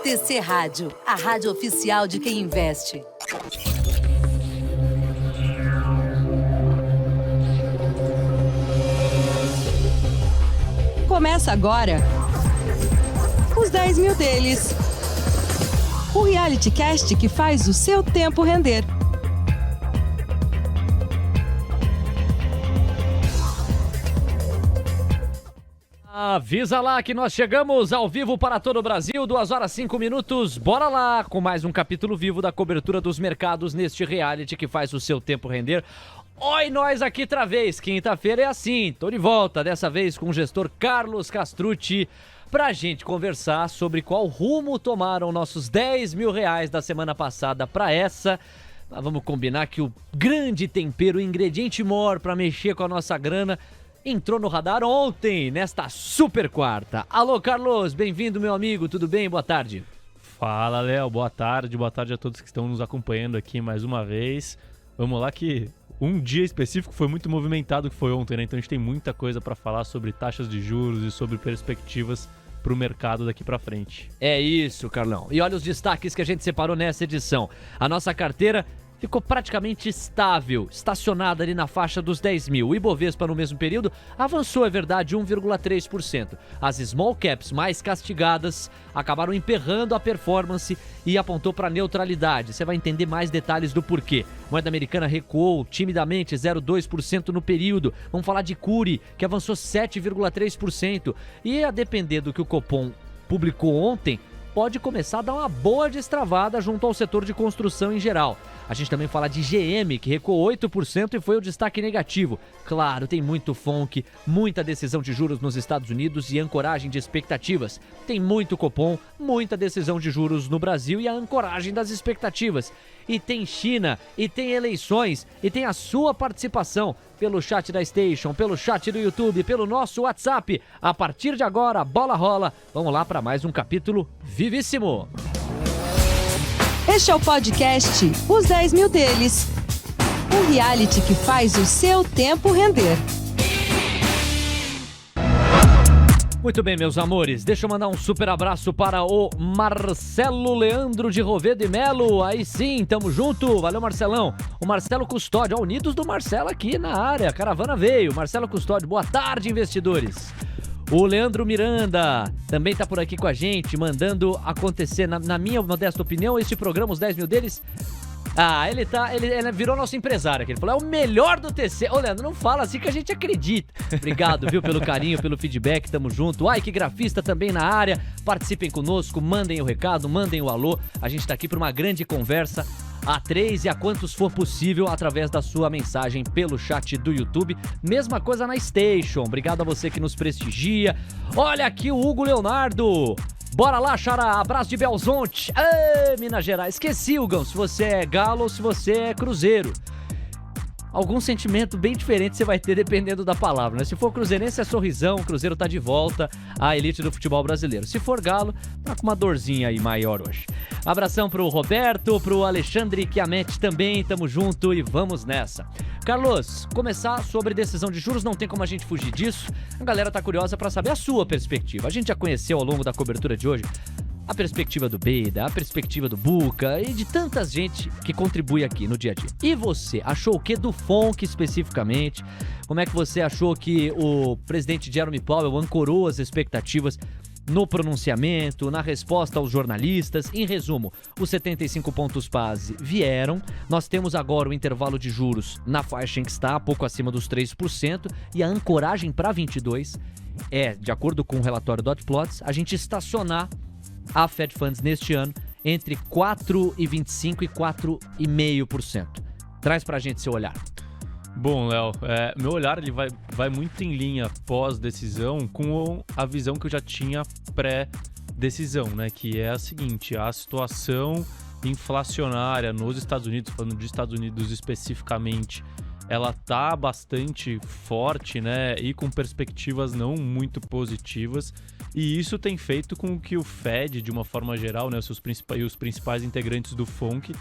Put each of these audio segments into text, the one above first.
TC Rádio, a rádio oficial de quem investe. Começa agora os 10 mil deles. O reality cast que faz o seu tempo render. Avisa lá que nós chegamos ao vivo para todo o Brasil, 2 horas 5 minutos. Bora lá com mais um capítulo vivo da cobertura dos mercados neste reality que faz o seu tempo render. Oi, nós aqui outra vez. Quinta-feira é assim, tô de volta, dessa vez com o gestor Carlos Castrucci, pra gente conversar sobre qual rumo tomaram nossos 10 mil reais da semana passada pra essa. Mas vamos combinar que o grande tempero, o ingrediente maior pra mexer com a nossa grana, entrou no radar ontem, nesta super quarta. Alô, Carlos, bem-vindo, meu amigo, tudo bem? Boa tarde. Fala, Léo, boa tarde a todos que estão nos acompanhando aqui mais uma vez. Vamos lá que um dia específico foi muito movimentado, que foi ontem, né? Então a gente tem muita coisa para falar sobre taxas de juros e sobre perspectivas para o mercado daqui para frente. É isso, Carlão. E olha os destaques que a gente separou nessa edição. A nossa carteira ficou praticamente estável, estacionada ali na faixa dos 10 mil. O Ibovespa no mesmo período avançou, é verdade, 1,3%. As small caps mais castigadas acabaram emperrando a performance e apontou para neutralidade. Você vai entender mais detalhes do porquê. Moeda americana recuou timidamente 0,2% no período. Vamos falar de Cury, que avançou 7,3%. E a depender do que o Copom publicou ontem, pode começar a dar uma boa destravada junto ao setor de construção em geral. A gente também fala de GM, que recuou 8% e foi o destaque negativo. Claro, tem muito FONC, muita decisão de juros nos Estados Unidos e ancoragem de expectativas. Tem muito Copom, muita decisão de juros no Brasil e a ancoragem das expectativas. E tem China, e tem eleições, e tem a sua participação pelo chat da Station, pelo chat do YouTube, pelo nosso WhatsApp. A partir de agora, a bola rola. Vamos lá para mais um capítulo vivíssimo. Este é o podcast Os 10 Mil Deles. Um reality que faz o seu tempo render. Muito bem, meus amores, deixa eu mandar um super abraço para o Marcelo Leandro de Rovedo e Melo. Aí sim, tamo junto, valeu Marcelão. O Marcelo Custódio, unidos do Marcelo aqui na área, a caravana veio. Marcelo Custódio, boa tarde, investidores. O Leandro Miranda também tá por aqui com a gente, mandando acontecer, na minha modesta opinião, este programa, os 10 mil deles. Ele virou nosso empresário aqui. Ele falou, é o melhor do TC. Ô, Leandro, não fala assim que a gente acredita. Obrigado, viu, pelo carinho, pelo feedback, tamo junto. Ai, que grafista também na área. Participem conosco, mandem o recado, mandem o alô. A gente tá aqui para uma grande conversa a 3 e a quantos for possível através da sua mensagem pelo chat do YouTube. Mesma coisa na Station. Obrigado a você que nos prestigia. Olha aqui o Hugo Leonardo. Bora lá, Xará, abraço de Belzonte. Ê, Minas Gerais. Esqueci, Hugão, se você é Galo ou se você é Cruzeiro. Algum sentimento bem diferente você vai ter dependendo da palavra, né? Se for cruzeirense é sorrisão, o Cruzeiro tá de volta à elite do futebol brasileiro. Se for Galo, tá com uma dorzinha aí maior hoje. Abração pro Roberto, pro Alexandre Chiametti também, tamo junto e vamos nessa. Carlos, começar sobre decisão de juros, não tem como a gente fugir disso. A galera tá curiosa pra saber a sua perspectiva. A gente já conheceu ao longo da cobertura de hoje a perspectiva do Beida, a perspectiva do Buca e de tanta gente que contribui aqui no dia a dia. E você, achou o que do FONC especificamente? Como é que você achou que o presidente Jerome Powell ancorou as expectativas no pronunciamento, na resposta aos jornalistas? Em resumo, os 75 pontos base vieram, nós temos agora o intervalo de juros na faixa em que está, pouco acima dos 3%, e a ancoragem para 22 é, de acordo com o relatório Dot Plots, a gente estacionar a Fed Funds neste ano entre 4,25% e 4,5%. Traz pra gente seu olhar. Bom, Léo, meu olhar ele vai muito em linha pós-decisão com a visão que eu já tinha pré-decisão, né? Que é a seguinte, a situação inflacionária nos Estados Unidos, falando de Estados Unidos especificamente, ela tá bastante forte, né? E com perspectivas não muito positivas. E isso tem feito com que o Fed, de uma forma geral, né, os principais integrantes do FONC,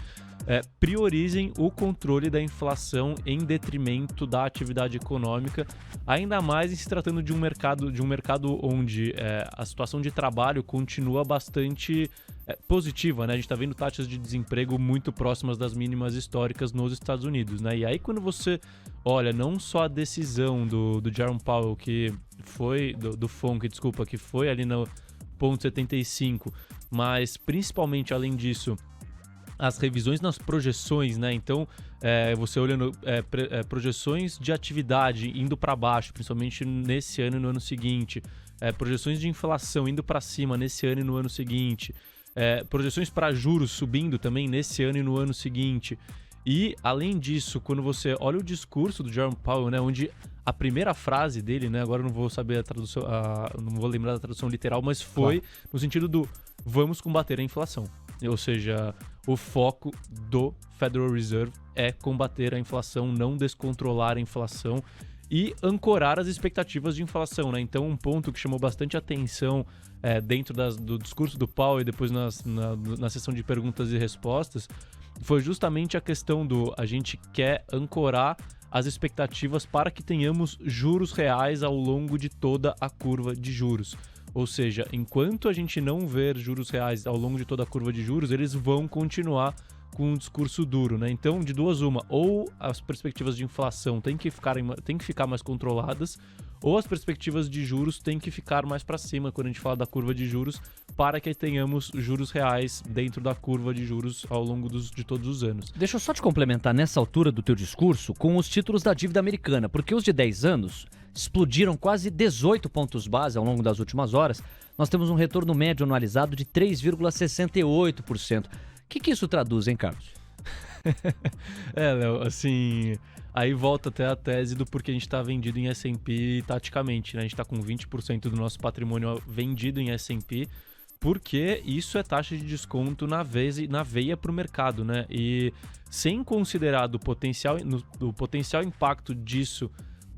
priorizem o controle da inflação em detrimento da atividade econômica, ainda mais em se tratando de um mercado onde a situação de trabalho continua bastante positiva, né? A gente está vendo taxas de desemprego muito próximas das mínimas históricas nos Estados Unidos, né? E aí quando você olha não só a decisão do Jerome Powell, que foi do FONC, que foi ali no ponto 75, mas principalmente além disso, as revisões nas projeções, né? Então, você olhando projeções de atividade indo para baixo, principalmente nesse ano e no ano seguinte, projeções de inflação indo para cima nesse ano e no ano seguinte, projeções para juros subindo também nesse ano e no ano seguinte. E, além disso, quando você olha o discurso do Jerome Powell, né, onde a primeira frase dele, né, agora eu não vou saber a tradução, não vou lembrar da tradução literal, mas foi no sentido do vamos combater a inflação. Ou seja, o foco do Federal Reserve é combater a inflação, não descontrolar a inflação e ancorar as expectativas de inflação, né? Então, um ponto que chamou bastante atenção dentro do discurso do Powell e depois na sessão de perguntas e respostas foi justamente a questão a gente quer ancorar as expectativas para que tenhamos juros reais ao longo de toda a curva de juros. Ou seja, enquanto a gente não ver juros reais ao longo de toda a curva de juros, eles vão continuar com um discurso duro, né? Então, de duas uma, ou as perspectivas de inflação têm que ficar mais controladas, ou as perspectivas de juros têm que ficar mais para cima quando a gente fala da curva de juros, para que tenhamos juros reais dentro da curva de juros ao longo de todos os anos. Deixa eu só te complementar nessa altura do teu discurso com os títulos da dívida americana, porque os de 10 anos explodiram quase 18 pontos base ao longo das últimas horas. Nós temos um retorno médio anualizado de 3,68%. O que isso traduz, hein, Carlos? Léo, assim, aí volta até a tese do porquê a gente está vendido em S&P taticamente, né? A gente está com 20% do nosso patrimônio vendido em S&P, porque isso é taxa de desconto na veia para o mercado, né? E sem considerar o potencial impacto disso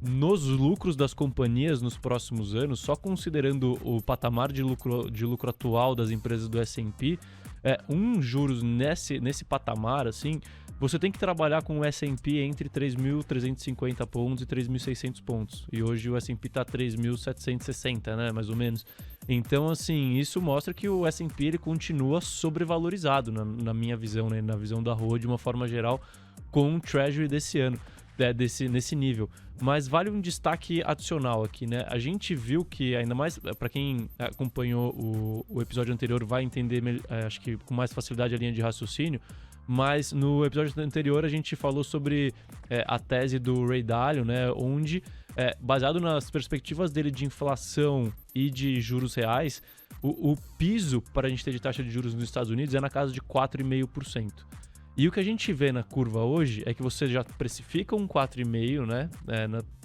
nos lucros das companhias nos próximos anos, só considerando o patamar de lucro atual das empresas do S&P, juros nesse patamar, assim, você tem que trabalhar com o S&P entre 3.350 pontos e 3.600 pontos. E hoje o S&P está 3.760, né, mais ou menos. Então, assim, isso mostra que o S&P ele continua sobrevalorizado, na minha visão, né, na visão da Rua, de uma forma geral, com o Treasury desse ano. Nesse nível. Mas vale um destaque adicional aqui, né? A gente viu que, ainda mais para quem acompanhou o episódio anterior, vai entender, acho que com mais facilidade a linha de raciocínio, mas no episódio anterior a gente falou sobre a tese do Ray Dalio, né? Onde, baseado nas perspectivas dele de inflação e de juros reais, o piso para a gente ter de taxa de juros nos Estados Unidos é na casa de 4,5%. E o que a gente vê na curva hoje é que você já precifica um 4,5%, né?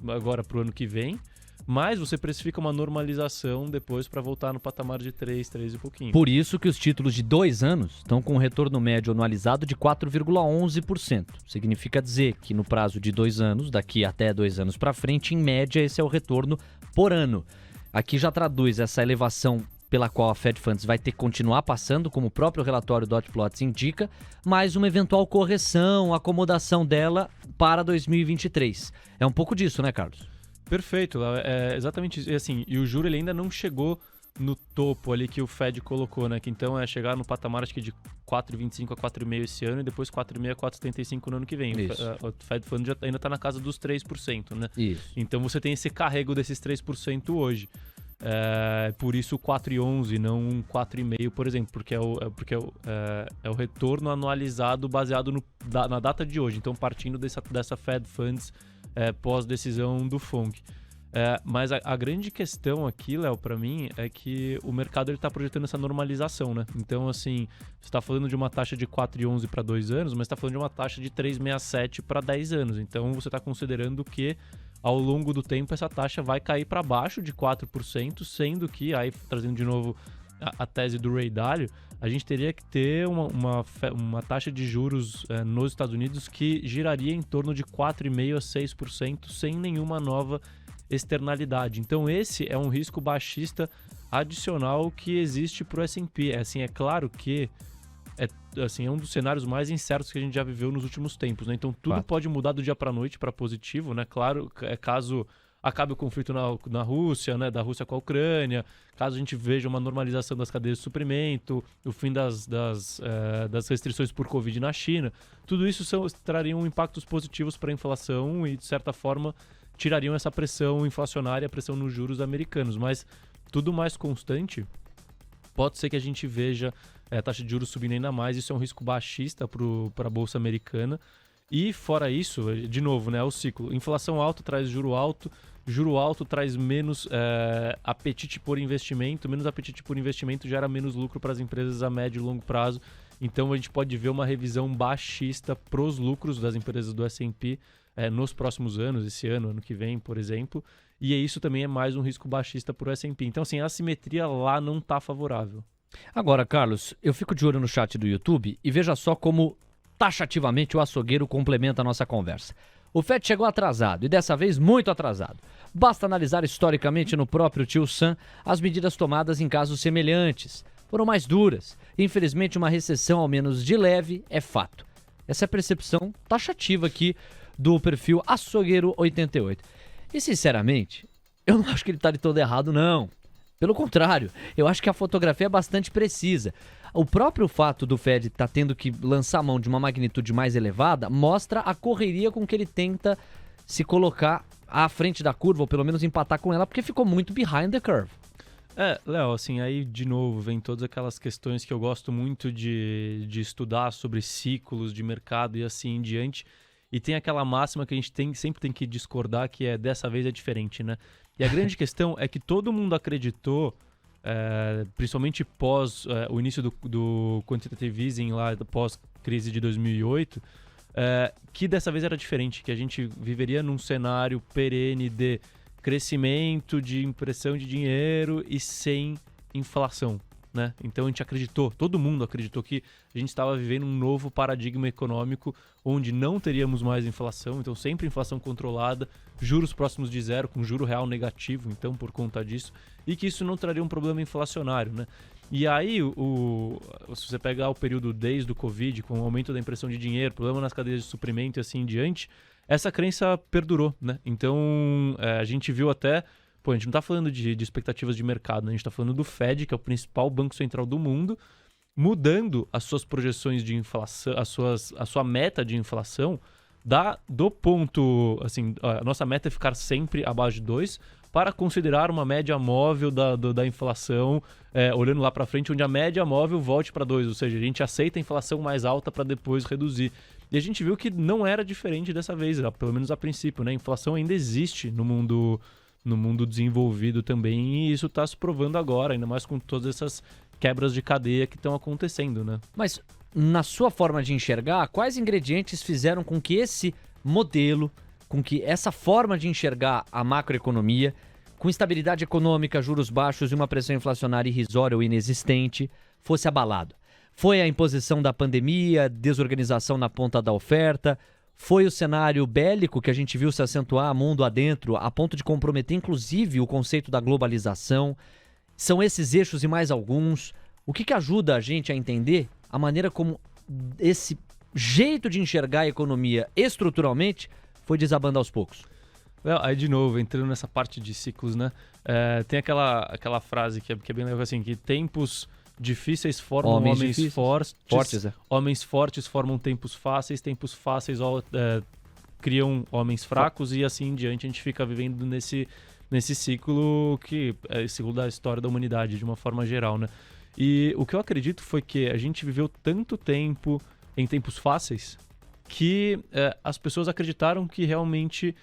Agora para o ano que vem, mas você precifica uma normalização depois para voltar no patamar de 3 e pouquinho. Por isso que os títulos de 2 anos estão com um retorno médio anualizado de 4,11%. Significa dizer que no prazo de 2 anos, daqui até 2 anos para frente, em média, esse é o retorno por ano. Aqui já traduz essa elevação pela qual a Fed Funds vai ter que continuar passando, como o próprio relatório Dot Plots indica, mas uma eventual correção, acomodação dela para 2023. É um pouco disso, né, Carlos? Perfeito, é exatamente isso. E, assim, o juro ele ainda não chegou no topo ali que o Fed colocou, né? Que então é chegar no patamar, acho que de 4,25 a 4,5 esse ano e depois 4,5 a 4,75 no ano que vem. O Fed Funds ainda está na casa dos 3%, né? Isso. Então você tem esse carrego desses 3% hoje. Por isso 4,11, não 4,5, por exemplo, porque é o retorno anualizado baseado na data de hoje. Então, partindo dessa Fed Funds pós-decisão do FONC. Mas a grande questão aqui, Léo, para mim, é que o mercado está projetando essa normalização, né? Então, assim, você está falando de uma taxa de 4,11 para 2 anos, mas está falando de uma taxa de 3,67 para 10 anos. Então, você está considerando que ao longo do tempo essa taxa vai cair para baixo de 4%, sendo que, aí trazendo de novo a tese do Ray Dalio, a gente teria que ter uma taxa de juros nos Estados Unidos que giraria em torno de 4,5% a 6% sem nenhuma nova externalidade. Então esse é um risco baixista adicional que existe para o S&P. É claro que é um dos cenários mais incertos que a gente já viveu nos últimos tempos, né? Então tudo pode mudar do dia para a noite para positivo, né? Claro, caso acabe o conflito na Rússia, né? Da Rússia com a Ucrânia, caso a gente veja uma normalização das cadeias de suprimento, o fim das restrições por Covid na China, tudo isso trariam impactos positivos para a inflação e, de certa forma, tirariam essa pressão inflacionária, a pressão nos juros americanos. Mas tudo mais constante, pode ser que a gente veja a taxa de juros subindo ainda mais. Isso é um risco baixista para a Bolsa Americana. E fora isso, de novo, né, é o ciclo. Inflação alta traz juro alto traz menos apetite por investimento, menos apetite por investimento gera menos lucro para as empresas a médio e longo prazo. Então a gente pode ver uma revisão baixista para os lucros das empresas do S&P nos próximos anos, esse ano que vem, por exemplo. E isso também é mais um risco baixista para o S&P. Então, assim, a assimetria lá não está favorável. Agora, Carlos, eu fico de olho no chat do YouTube e veja só como taxativamente o açougueiro complementa a nossa conversa. O FED chegou atrasado e dessa vez muito atrasado. Basta analisar historicamente no próprio tio Sam as medidas tomadas em casos semelhantes. Foram mais duras. Infelizmente, uma recessão, ao menos de leve, é fato. Essa é a percepção taxativa aqui do perfil Açougueiro 88. E, sinceramente, eu não acho que ele está de todo errado, não. Pelo contrário, eu acho que a fotografia é bastante precisa. O próprio fato do Fed estar tendo que lançar mão de uma magnitude mais elevada mostra a correria com que ele tenta se colocar à frente da curva, ou pelo menos empatar com ela, porque ficou muito behind the curve. Léo, assim, aí de novo vem todas aquelas questões que eu gosto muito de estudar sobre ciclos de mercado e assim em diante. E tem aquela máxima que a gente sempre tem que discordar, que é dessa vez é diferente, né? E a grande questão é que todo mundo acreditou, principalmente pós o início do quantitative easing, lá pós-crise de 2008, que dessa vez era diferente, que a gente viveria num cenário perene de crescimento, de impressão de dinheiro e sem inflação, né? Então a gente acreditou, todo mundo acreditou que a gente estava vivendo um novo paradigma econômico onde não teríamos mais inflação, então sempre inflação controlada, juros próximos de zero, com juro real negativo, então por conta disso, e que isso não traria um problema inflacionário, né? E aí, se você pegar o período desde o Covid, com o aumento da impressão de dinheiro, problema nas cadeias de suprimento e assim em diante, essa crença perdurou, né? Então a gente viu até... Pô, a gente não está falando de expectativas de mercado, né? A gente está falando do Fed, que é o principal banco central do mundo, mudando as suas projeções de inflação, a sua meta de inflação, do ponto, assim, a nossa meta é ficar sempre abaixo de 2, para considerar uma média móvel da inflação, olhando lá para frente, onde a média móvel volte para 2, ou seja, a gente aceita a inflação mais alta para depois reduzir. E a gente viu que não era diferente dessa vez, pelo menos a princípio, né? A inflação ainda existe no mundo desenvolvido também, e isso está se provando agora, ainda mais com todas essas quebras de cadeia que estão acontecendo, né? Mas, na sua forma de enxergar, quais ingredientes fizeram com que esse modelo, com que essa forma de enxergar a macroeconomia, com estabilidade econômica, juros baixos e uma pressão inflacionária irrisória ou inexistente, fosse abalado? Foi a imposição da pandemia, desorganização na ponta da oferta? Foi o cenário bélico que a gente viu se acentuar mundo adentro, a ponto de comprometer inclusive o conceito da globalização? São esses eixos e mais alguns. O que ajuda a gente a entender a maneira como esse jeito de enxergar a economia estruturalmente foi desabando aos poucos? Aí de novo, entrando nessa parte de ciclos, né? Tem aquela frase que é bem legal, assim, que tempos difíceis formam homens fortes, homens fortes formam tempos fáceis criam homens fracos, e assim em diante a gente fica vivendo nesse ciclo que é o ciclo da história da humanidade de uma forma geral, né? E o que eu acredito foi que a gente viveu tanto tempo em tempos fáceis que as pessoas acreditaram que realmente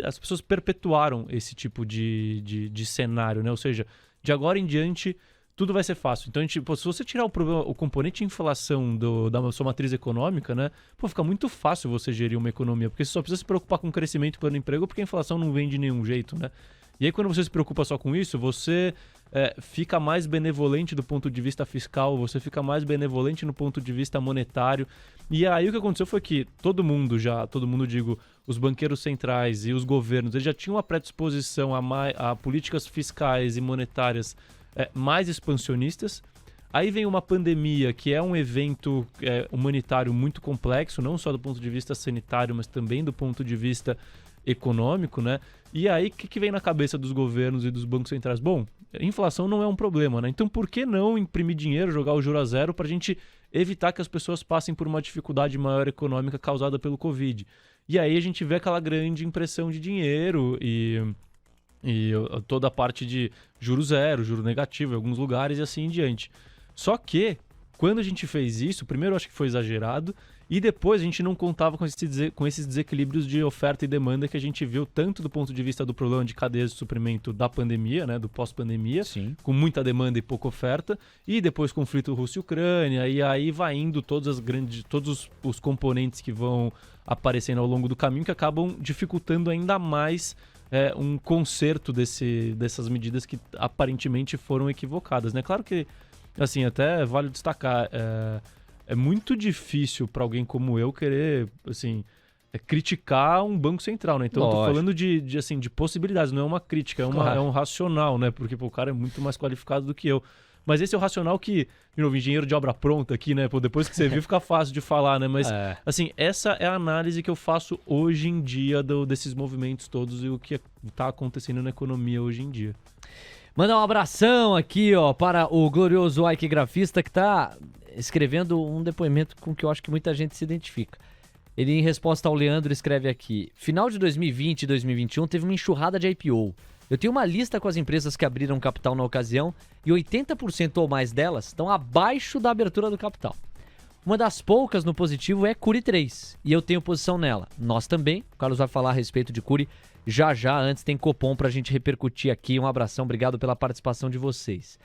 as pessoas perpetuaram esse tipo de cenário, né? Ou seja, de agora em diante, tudo vai ser fácil. Então, se você tirar o componente de inflação da sua matriz econômica, né? Fica muito fácil você gerir uma economia, porque você só precisa se preocupar com o crescimento e plano de emprego, porque a inflação não vem de nenhum jeito, né? E aí, quando você se preocupa só com isso, você fica mais benevolente do ponto de vista fiscal, você fica mais benevolente no ponto de vista monetário. E aí o que aconteceu foi que todo mundo, digo, os banqueiros centrais e os governos, eles já tinham uma predisposição a políticas fiscais e monetárias mais expansionistas. Aí vem uma pandemia, que é um evento humanitário muito complexo, não só do ponto de vista sanitário, mas também do ponto de vista econômico, né? E aí, o que vem na cabeça dos governos e dos bancos centrais? Bom, inflação não é um problema, né? Então, por que não imprimir dinheiro, jogar o juro a zero para a gente evitar que as pessoas passem por uma dificuldade maior econômica causada pelo Covid? E aí a gente vê aquela grande impressão de dinheiro e toda a parte de juro zero, juro negativo em alguns lugares e assim em diante. Só que, quando a gente fez isso, primeiro eu acho que foi exagerado, e depois a gente não contava com esses desequilíbrios de oferta e demanda que a gente viu tanto do ponto de vista do problema de cadeias de suprimento da pandemia, né, do pós-pandemia, com muita demanda e pouca oferta, e depois conflito Rússia e Ucrânia, e aí vai indo todos os componentes que vão aparecendo ao longo do caminho que acabam dificultando ainda mais um conserto dessas medidas que aparentemente foram equivocadas, né? Claro que, assim, até vale destacar, é muito difícil para alguém como eu querer, assim, criticar um banco central, né? Então, eu tô falando de possibilidades, não é uma crítica, é um racional, né? Porque o cara é muito mais qualificado do que eu. Mas esse é o racional que, de novo, engenheiro de obra pronta aqui, né? Pô, depois que você viu, fica fácil de falar, né? Mas, assim, essa é a análise que eu faço hoje em dia desses movimentos todos e o que tá acontecendo na economia hoje em dia. Mandar um abração aqui, ó, para o glorioso Ike Grafista, que tá escrevendo um depoimento com que eu acho que muita gente se identifica. Ele, em resposta ao Leandro, escreve aqui: final de 2020 e 2021 teve uma enxurrada de IPO. Eu tenho uma lista com as empresas que abriram capital na ocasião e 80% ou mais delas estão abaixo da abertura do capital. Uma das poucas no positivo é Cury 3 e eu tenho posição nela. Nós também. O Carlos vai falar a respeito de Cury já. Antes tem Copom pra gente repercutir aqui. Um abração, obrigado pela participação de vocês.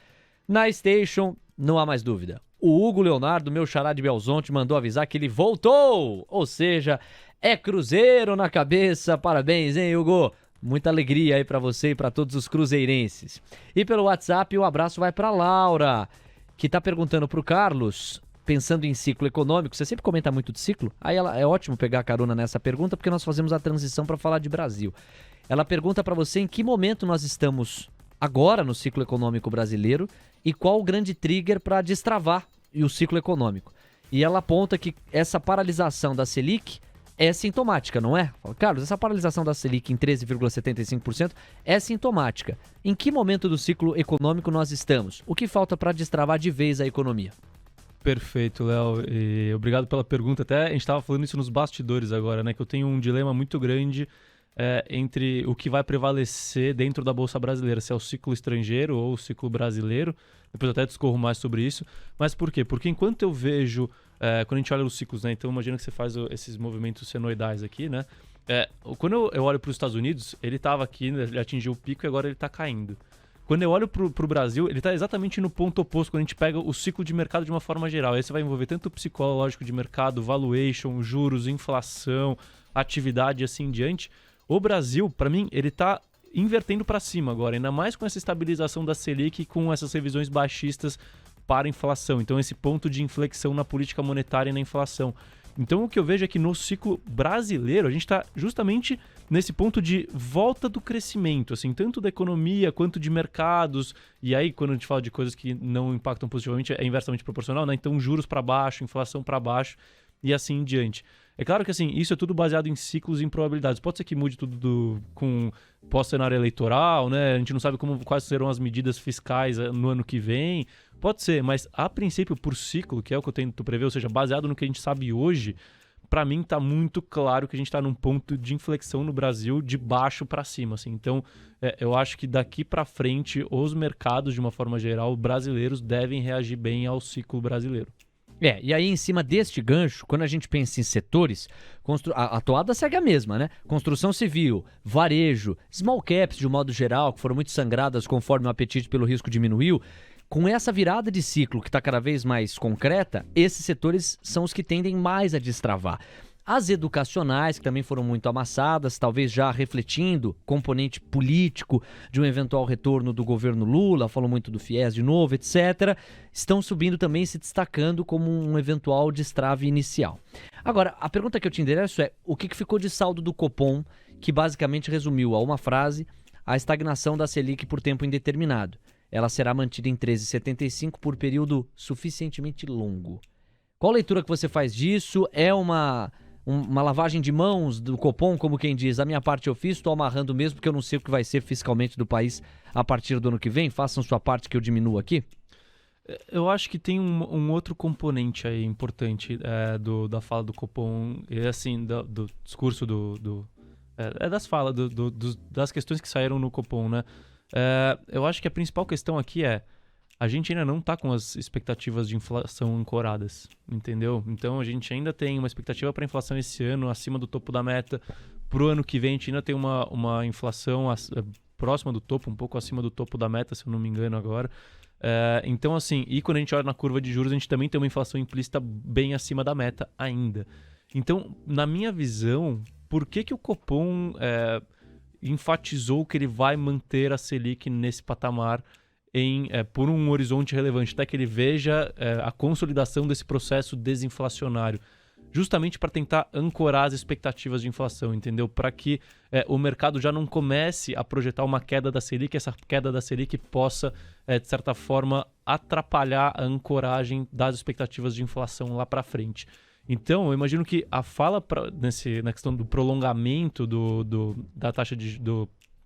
Na Station, não há mais dúvida. O Hugo Leonardo, meu xará de Belzonte, mandou avisar que ele voltou. Ou seja, é Cruzeiro na cabeça. Parabéns, hein, Hugo? Muita alegria aí pra você e pra todos os cruzeirenses. E pelo WhatsApp, o abraço vai pra Laura, que tá perguntando pro Carlos, pensando em ciclo econômico. Você sempre comenta muito de ciclo? Aí é ótimo pegar carona nessa pergunta, porque nós fazemos a transição para falar de Brasil. Ela pergunta para você em que momento nós estamos agora no ciclo econômico brasileiro e qual o grande trigger para destravar o ciclo econômico. E ela aponta que essa paralisação da Selic é sintomática, não é? Carlos, essa paralisação da Selic em 13,75% é sintomática. Em que momento do ciclo econômico nós estamos? O que falta para destravar de vez a economia? Perfeito, Léo. E obrigado pela pergunta. Até a gente estava falando isso nos bastidores agora, né? Que eu tenho um dilema muito grande entre o que vai prevalecer dentro da Bolsa Brasileira, se é o ciclo estrangeiro ou o ciclo brasileiro. Depois eu até discorro mais sobre isso. Mas por quê? Porque enquanto eu vejo, quando a gente olha os ciclos, né? Então imagina que você faz esses movimentos senoidais aqui, né? Quando eu olho para os Estados Unidos, ele estava aqui, né? Ele atingiu o pico e agora ele está caindo. Quando eu olho pro Brasil, ele está exatamente no ponto oposto, quando a gente pega o ciclo de mercado de uma forma geral. Aí você vai envolver tanto o psicológico de mercado, valuation, juros, inflação, atividade e assim em diante. O Brasil, para mim, ele está invertendo para cima agora, ainda mais com essa estabilização da Selic e com essas revisões baixistas para a inflação. Então, esse ponto de inflexão na política monetária e na inflação. Então, o que eu vejo é que no ciclo brasileiro, a gente está justamente nesse ponto de volta do crescimento, assim, tanto da economia quanto de mercados. E aí, quando a gente fala de coisas que não impactam positivamente, é inversamente proporcional, né? Então, juros para baixo, inflação para baixo e assim em diante. É claro que, assim, isso é tudo baseado em ciclos e em probabilidades. Pode ser que mude tudo com pós-cenário eleitoral, né? A gente não sabe quais serão as medidas fiscais no ano que vem. Pode ser, mas a princípio, por ciclo, que é o que eu tento prever, ou seja, baseado no que a gente sabe hoje, para mim tá muito claro que a gente está num ponto de inflexão no Brasil de baixo para cima, assim. Então, eu acho que daqui para frente, os mercados, de uma forma geral, brasileiros devem reagir bem ao ciclo brasileiro. E aí em cima deste gancho, quando a gente pensa em setores, a toada segue a mesma, né? Construção civil, varejo, small caps de um modo geral, que foram muito sangradas conforme o apetite pelo risco diminuiu. Com essa virada de ciclo que está cada vez mais concreta, esses setores são os que tendem mais a destravar. As educacionais, que também foram muito amassadas, talvez já refletindo componente político de um eventual retorno do governo Lula, falou muito do FIES de novo, etc., estão subindo também e se destacando como um eventual destrave inicial. Agora, a pergunta que eu te endereço é: o que ficou de saldo do Copom, que basicamente resumiu a uma frase a estagnação da Selic por tempo indeterminado? Ela será mantida em 13,75 por período suficientemente longo. Qual leitura que você faz disso? É uma lavagem de mãos do Copom, como quem diz, a minha parte eu fiz, estou amarrando mesmo, porque eu não sei o que vai ser fiscalmente do país a partir do ano que vem? Façam sua parte que eu diminuo aqui. Eu acho que tem um outro componente aí importante da fala do Copom, e assim, do discurso das falas, das questões que saíram no Copom, né? Eu acho que a principal questão aqui a gente ainda não está com as expectativas de inflação ancoradas, entendeu? Então a gente ainda tem uma expectativa para a inflação esse ano acima do topo da meta. Para o ano que vem a gente ainda tem uma inflação próxima do topo, um pouco acima do topo da meta, se eu não me engano agora. Então assim, e quando a gente olha na curva de juros, a gente também tem uma inflação implícita bem acima da meta ainda. Então, na minha visão, por que o Copom enfatizou que ele vai manter a Selic nesse patamar por um horizonte relevante, até que ele veja a consolidação desse processo desinflacionário, justamente para tentar ancorar as expectativas de inflação, entendeu? Para que o mercado já não comece a projetar uma queda da Selic, essa queda da Selic possa, de certa forma, atrapalhar a ancoragem das expectativas de inflação lá para frente. Então, eu imagino que a fala na questão do prolongamento da taxa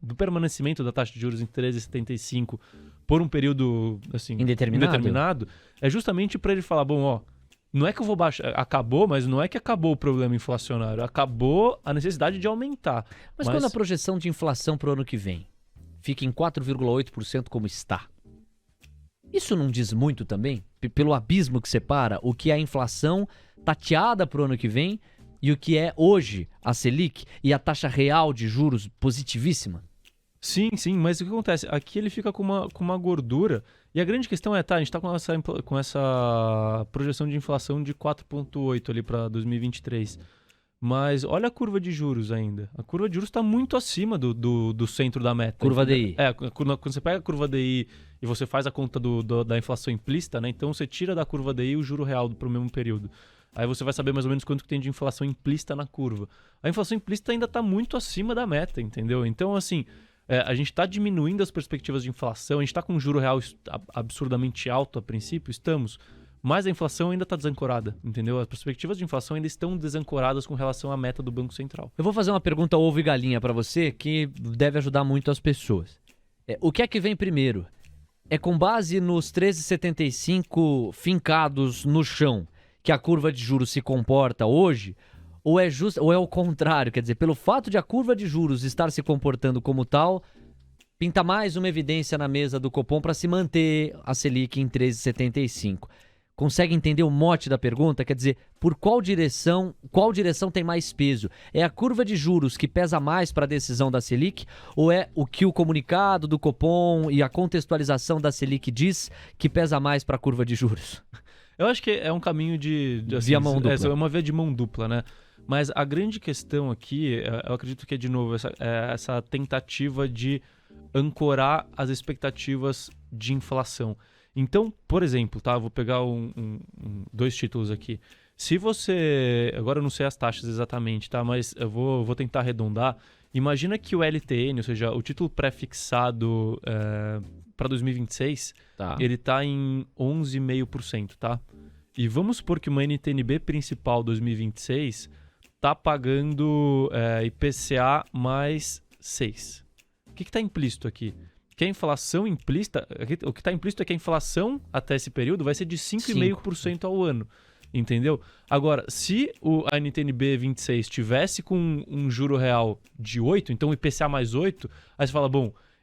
do permanecimento da taxa de juros em 13,75 por um período assim, indeterminado é justamente para ele falar, não é que eu vou baixar, acabou, mas não é que acabou o problema inflacionário, acabou a necessidade de aumentar. Mas quando a projeção de inflação para o ano que vem fica em 4,8% como está, isso não diz muito também? Pelo abismo que separa o que é a inflação tateada para o ano que vem e o que é hoje a Selic e a taxa real de juros positivíssima? Sim, mas o que acontece? Aqui ele fica com uma gordura, e a grande questão a gente está com essa projeção de inflação de 4,8 ali para 2023, mas olha a curva de juros ainda. A curva de juros está muito acima do centro da meta. Curva DI. Quando você pega a curva DI e você faz a conta da inflação implícita, né? Então você tira da curva DI o juro real para o mesmo período. Aí você vai saber mais ou menos quanto que tem de inflação implícita na curva. A inflação implícita ainda está muito acima da meta, entendeu? Então, assim, a gente está diminuindo as perspectivas de inflação, a gente está com um juro real absurdamente alto a princípio, estamos, mas a inflação ainda está desancorada, entendeu? As perspectivas de inflação ainda estão desancoradas com relação à meta do Banco Central. Eu vou fazer uma pergunta ovo e galinha para você que deve ajudar muito as pessoas. O que é que vem primeiro? É com base nos 13,75 fincados no chão que a curva de juros se comporta hoje? Ou é o contrário? Quer dizer, pelo fato de a curva de juros estar se comportando como tal, pinta mais uma evidência na mesa do Copom para se manter a Selic em 13,75. Consegue entender o mote da pergunta? Quer dizer, por qual direção tem mais peso? É a curva de juros que pesa mais para a decisão da Selic? Ou é o que o comunicado do Copom e a contextualização da Selic diz que pesa mais para a curva de juros? Eu acho que é um caminho via mão dupla. É uma via de mão dupla, né? Mas a grande questão aqui, eu acredito que é de novo essa tentativa de ancorar as expectativas de inflação. Então, por exemplo, tá? Vou pegar dois títulos aqui. Se você... Agora eu não sei as taxas exatamente, tá? Mas eu vou tentar arredondar. Imagina que o LTN, ou seja, o título pré-fixado para 2026, ele está em 11,5%, tá? E vamos supor que uma NTNB principal 2026 está pagando IPCA mais 6. O que está implícito aqui? Que a inflação implícita... O que está implícito é que a inflação até esse período vai ser de 5,5% ao ano. Entendeu? Agora, se a NTNB 26 tivesse com um juro real de 8, então o IPCA mais 8, aí você fala,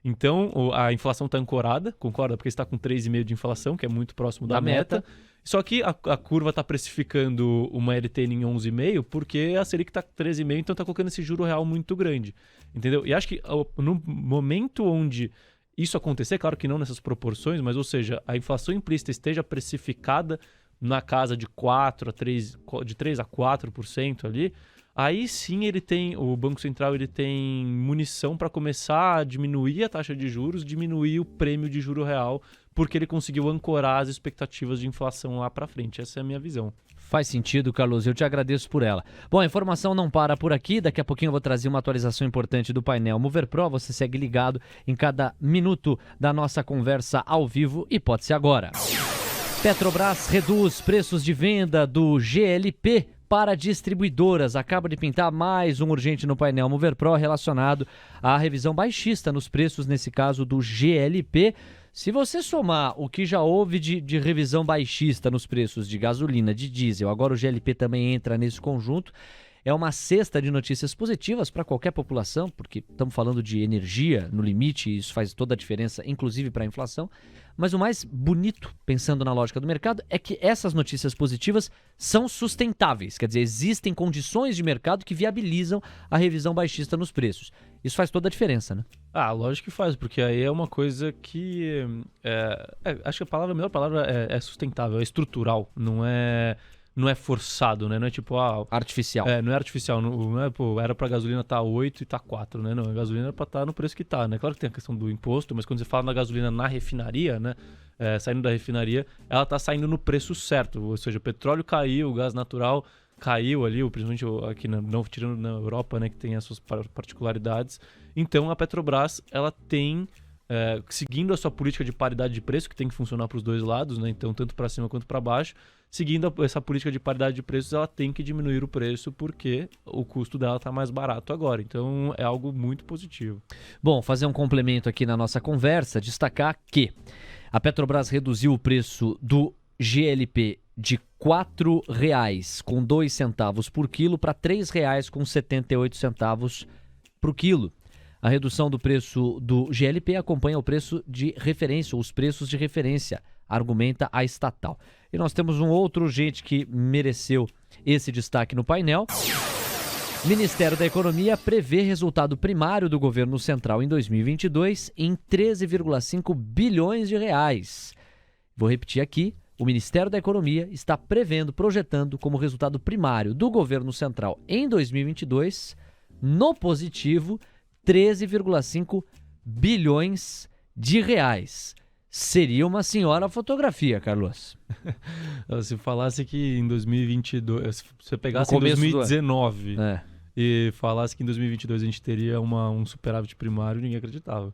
então a inflação está ancorada, concorda? Porque está com 3,5% de inflação, que é muito próximo da meta. Só que a curva está precificando uma LTN em 11,5 porque a Selic está 13,5, então está colocando esse juro real muito grande. Entendeu? E acho que no momento onde isso acontecer, claro que não nessas proporções, mas ou seja, a inflação implícita esteja precificada na casa de 3 a 4% ali, aí sim o Banco Central ele tem munição para começar a diminuir a taxa de juros, diminuir o prêmio de juro real, porque ele conseguiu ancorar as expectativas de inflação lá para frente. Essa é a minha visão. Faz sentido, Carlos, eu te agradeço por ela. Bom, a informação não para por aqui, daqui a pouquinho eu vou trazer uma atualização importante do painel Mover Pro, você segue ligado em cada minuto da nossa conversa ao vivo e pode ser agora. Petrobras reduz preços de venda do GLP para distribuidoras. Acaba de pintar mais um urgente no painel Mover Pro relacionado à revisão baixista nos preços, nesse caso do GLP. Se você somar o que já houve de revisão baixista nos preços de gasolina, de diesel, agora o GLP também entra nesse conjunto, é uma cesta de notícias positivas para qualquer população, porque estamos falando de energia no limite e isso faz toda a diferença, inclusive para a inflação. Mas o mais bonito, pensando na lógica do mercado, é que essas notícias positivas são sustentáveis. Quer dizer, existem condições de mercado que viabilizam a revisão baixista nos preços. Isso faz toda a diferença, né? Lógico que faz, porque aí é uma coisa que... acho que a melhor palavra é sustentável, é estrutural, não é forçado, né? Não é tipo... artificial. Não é artificial, não é, era pra gasolina estar 8 e tá 4, né? Não, a gasolina era pra estar no preço que tá, né? Claro que tem a questão do imposto, mas quando você fala na gasolina na refinaria, né? Saindo da refinaria, ela tá saindo no preço certo, ou seja, o petróleo caiu, o gás natural caiu ali, principalmente aqui, não tirando na Europa, né? Que tem as suas particularidades. Então, a Petrobras, ela tem... seguindo a sua política de paridade de preço, que tem que funcionar para os dois lados, né? Então, tanto para cima quanto para baixo, seguindo essa política de paridade de preços, ela tem que diminuir o preço porque o custo dela está mais barato agora. Então, é algo muito positivo. Bom, fazer um complemento aqui na nossa conversa, destacar que a Petrobras reduziu o preço do GLP de R$ 4,02 por quilo para R$ 3,78 por quilo. A redução do preço do GLP acompanha o preço de referência, ou os preços de referência, argumenta a estatal. E nós temos um outro urgente que mereceu esse destaque no painel. Ministério da Economia prevê resultado primário do governo central em 2022 em 13,5 bilhões de reais. Vou repetir aqui. O Ministério da Economia está projetando como resultado primário do governo central em 2022, no positivo, 13,5 bilhões de reais. Seria uma senhora fotografia, Carlos. Se falasse que em 2022, se você pegasse em 2019 e falasse que em 2022 a gente teria um superávit primário, ninguém acreditava.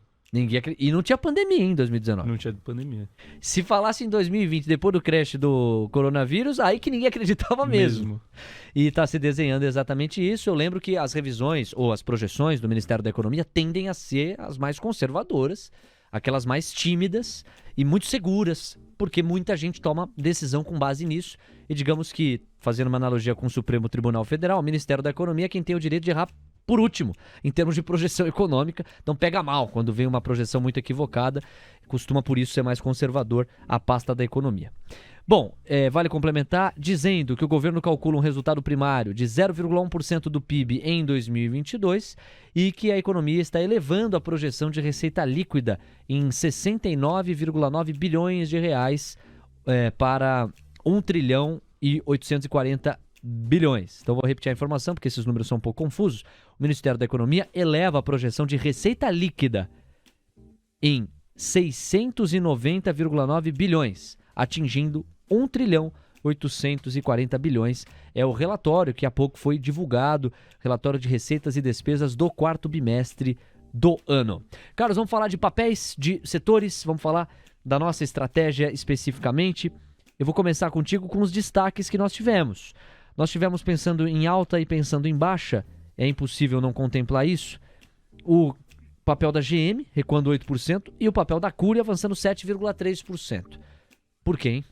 E não tinha pandemia em 2019. Não tinha pandemia. Se falasse em 2020, depois do crash do coronavírus, aí que ninguém acreditava mesmo. E está se desenhando exatamente isso. Eu lembro que as revisões ou as projeções do Ministério da Economia tendem a ser as mais conservadoras, aquelas mais tímidas e muito seguras, porque muita gente toma decisão com base nisso. E digamos que, fazendo uma analogia com o Supremo Tribunal Federal, o Ministério da Economia é quem tem o direito de errar por último, em termos de projeção econômica. Então pega mal quando vem uma projeção muito equivocada, costuma por isso ser mais conservador a pasta da economia. Bom, vale complementar dizendo que o governo calcula um resultado primário de 0,1% do PIB em 2022 e que a economia está elevando a projeção de receita líquida em 69,9 bilhões de reais para 1 trilhão e 840 bilhões. Então vou repetir a informação porque esses números são um pouco confusos. O Ministério da Economia eleva a projeção de receita líquida em 690,9 bilhões, atingindo 1 trilhão 840 bilhões. É o relatório que há pouco foi divulgado, relatório de receitas e despesas do quarto bimestre do ano. Carlos, vamos falar de papéis, de setores, vamos falar da nossa estratégia especificamente. Eu vou começar contigo com os destaques que nós tivemos. Nós tivemos pensando em alta e pensando em baixa, é impossível não contemplar isso. O papel da GM recuando 8% e o papel da Cury avançando 7,3%. Por quê, hein?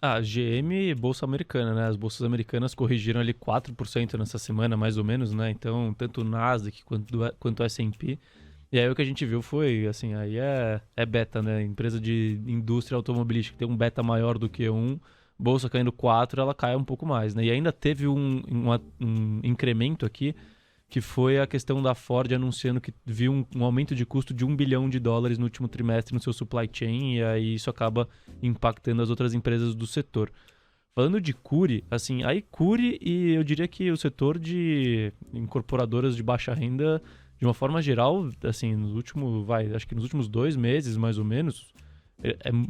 A GM, bolsa americana, né? As bolsas americanas corrigiram ali 4% nessa semana, mais ou menos, né? Então, tanto o Nasdaq quanto o S&P. E aí o que a gente viu foi, assim, aí é beta, né? Empresa de indústria automobilística que tem um beta maior do que bolsa caindo 4, ela cai um pouco mais, né? E ainda teve um incremento aqui, que foi a questão da Ford anunciando que viu um aumento de custo de $1 bilhão no último trimestre no seu supply chain, e aí isso acaba impactando as outras empresas do setor. Falando de Cury, assim, aí Cury e eu diria que o setor de incorporadoras de baixa renda, de uma forma geral, assim, acho que nos últimos 2 meses, mais ou menos,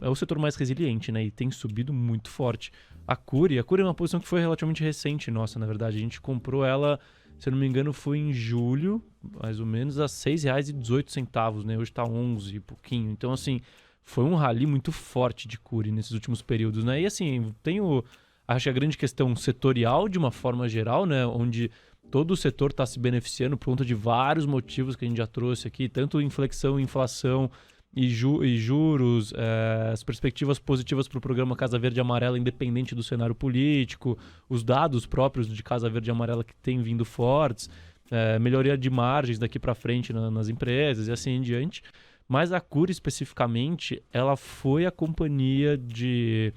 é o setor mais resiliente, né? E tem subido muito forte. A Cury é uma posição que foi relativamente recente, nossa, na verdade. A gente comprou ela, se eu não me engano, foi em julho, mais ou menos, a R$ 6,18, né? Hoje tá 11 e pouquinho. Então, assim, foi um rally muito forte de Cury nesses últimos períodos, né? E assim, acho que a grande questão setorial, de uma forma geral, né? Onde todo o setor está se beneficiando por conta de vários motivos que a gente já trouxe aqui, tanto inflexão, inflação e juros, as perspectivas positivas para o programa Casa Verde e Amarela, independente do cenário político, os dados próprios de Casa Verde e Amarela que têm vindo fortes, melhoria de margens daqui para frente nas empresas e assim em diante. Mas a Cury, especificamente, ela foi a companhia de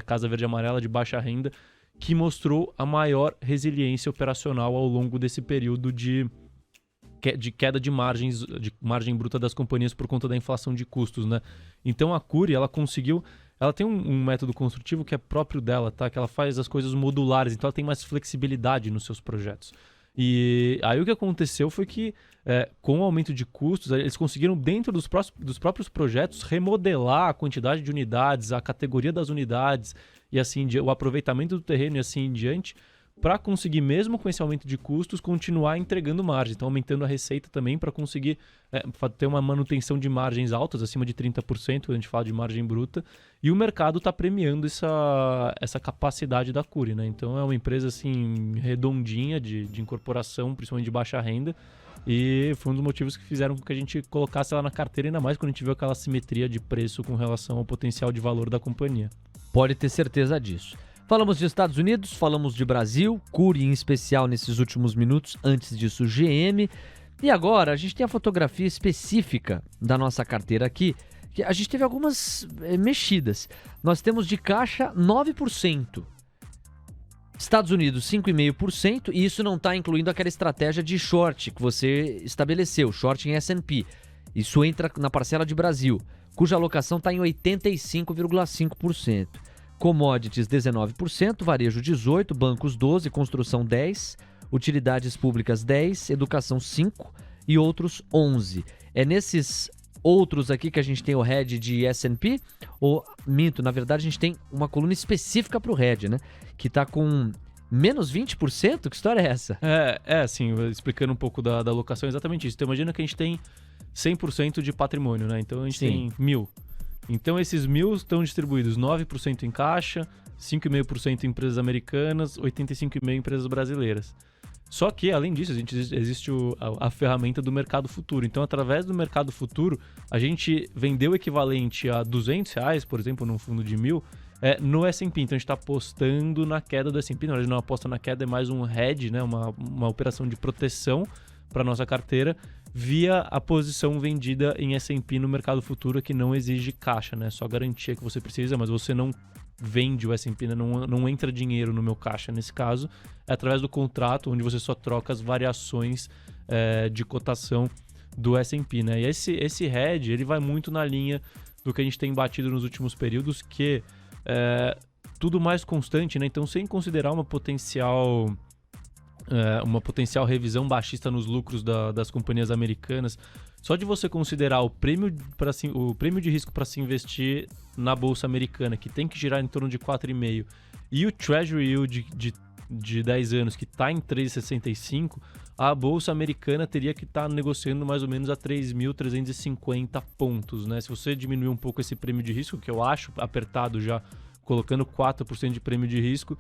Casa Verde e Amarela de baixa renda que mostrou a maior resiliência operacional ao longo desse período de queda de margem bruta das companhias por conta da inflação de custos, né? Então a Cury, ela tem um método construtivo que é próprio dela, tá? Que ela faz as coisas modulares, então ela tem mais flexibilidade nos seus projetos. E aí o que aconteceu foi que, com o aumento de custos, eles conseguiram, dentro dos próprios projetos, remodelar a quantidade de unidades, a categoria das unidades, e assim o aproveitamento do terreno e assim em diante, para conseguir, mesmo com esse aumento de custos, continuar entregando margem. Então, aumentando a receita também para conseguir ter uma manutenção de margens altas, acima de 30%, quando a gente fala de margem bruta. E o mercado está premiando essa capacidade da Cury, né? Então, é uma empresa assim redondinha de incorporação, principalmente de baixa renda. E foi um dos motivos que fizeram com que a gente colocasse ela na carteira, ainda mais quando a gente viu aquela simetria de preço com relação ao potencial de valor da companhia. Pode ter certeza disso. Falamos de Estados Unidos, falamos de Brasil, Cury em especial nesses últimos minutos, antes disso GM. E agora a gente tem a fotografia específica da nossa carteira aqui, que a gente teve algumas mexidas. Nós temos de caixa 9%, Estados Unidos 5,5%, e isso não está incluindo aquela estratégia de short que você estabeleceu, short em S&P. Isso entra na parcela de Brasil, cuja alocação está em 85,5%. Commodities 19%, varejo 18%, bancos 12%, construção 10%, utilidades públicas 10%, educação 5% e outros 11%. É nesses outros aqui que a gente tem o hedge de S&P, ou minto, na verdade a gente tem uma coluna específica para o hedge, né? Que está com menos 20%? Que história é essa? Assim, explicando um pouco da alocação, exatamente isso. Então imagina que a gente tem 100% de patrimônio, né? Então a gente tem 1.000. Então esses 1.000 estão distribuídos 9% em caixa, 5,5% em empresas americanas, 85,5% em empresas brasileiras. Só que, além disso, existe a ferramenta do mercado futuro. Então, através do mercado futuro, a gente vendeu o equivalente a R$200, por exemplo, num fundo de 1.000, no S&P. Então, a gente está apostando na queda do S&P. Na verdade, não aposta na queda, é mais um hedge, né? Uma operação de proteção para a nossa carteira, via a posição vendida em S&P no mercado futuro, que não exige caixa, né? Só garantia que você precisa, mas você não vende o S&P, né? Não entra dinheiro no meu caixa nesse caso. É através do contrato, onde você só troca as variações de cotação do S&P, né? E esse hedge, ele vai muito na linha do que a gente tem batido nos últimos períodos, que é tudo mais constante, né? Então, sem considerar uma potencial revisão baixista nos lucros das companhias americanas, só de você considerar o prêmio de risco para se investir na bolsa americana, que tem que girar em torno de 4,5%, e o Treasury Yield de 10 anos, que está em 3,65%, a bolsa americana teria que estar negociando mais ou menos a 3.350 pontos, né? Se você diminuir um pouco esse prêmio de risco, que eu acho apertado já, colocando 4% de prêmio de risco,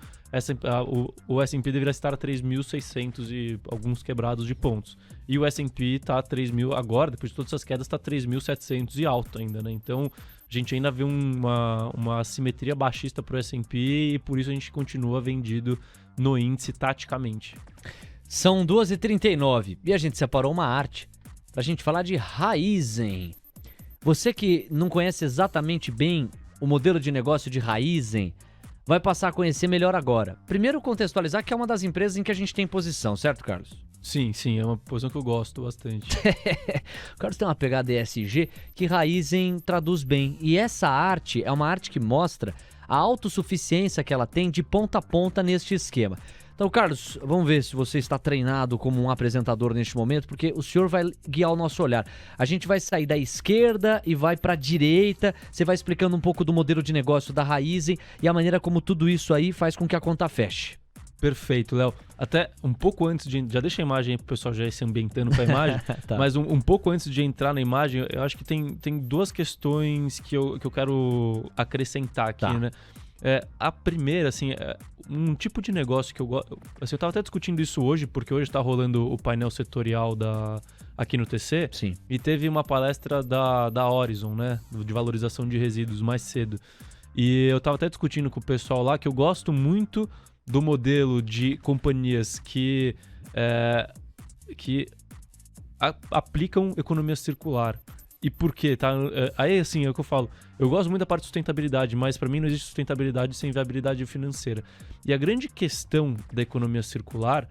o S&P deveria estar a 3.600 e alguns quebrados de pontos. E o S&P está a 3.000 agora, depois de todas essas quedas, está a 3.700 e alto ainda, né? Então, a gente ainda vê uma assimetria baixista para o S&P e por isso a gente continua vendido no índice taticamente. São 2h39 e a gente separou uma arte para a gente falar de Raizen. Você que não conhece exatamente bem o modelo de negócio de Raizen, vai passar a conhecer melhor agora. Primeiro, contextualizar que é uma das empresas em que a gente tem posição, certo, Carlos? Sim, é uma posição que eu gosto bastante. O Carlos tem uma pegada ESG que Raizen traduz bem. E essa arte é uma arte que mostra a autossuficiência que ela tem de ponta a ponta neste esquema. Então, Carlos, vamos ver se você está treinado como um apresentador neste momento, porque o senhor vai guiar o nosso olhar. A gente vai sair da esquerda e vai para a direita, você vai explicando um pouco do modelo de negócio da Raizen e a maneira como tudo isso aí faz com que a conta feche. Perfeito, Léo. Até um pouco antes de... Já deixa a imagem aí pro pessoal já ir se ambientando com a imagem, tá. Mas um pouco antes de entrar na imagem, eu acho que tem duas questões que eu quero acrescentar aqui, né? A primeira, assim, um tipo de negócio que eu gosto... Assim, eu estava até discutindo isso hoje, porque hoje está rolando o painel setorial aqui no TC. Sim. E teve uma palestra da Horizon, né? De valorização de resíduos mais cedo. E eu estava até discutindo com o pessoal lá que eu gosto muito do modelo de companhias que aplicam economia circular. E por quê? Tá? Aí, assim, é o que eu falo. Eu gosto muito da parte de sustentabilidade, mas para mim não existe sustentabilidade sem viabilidade financeira. E a grande questão da economia circular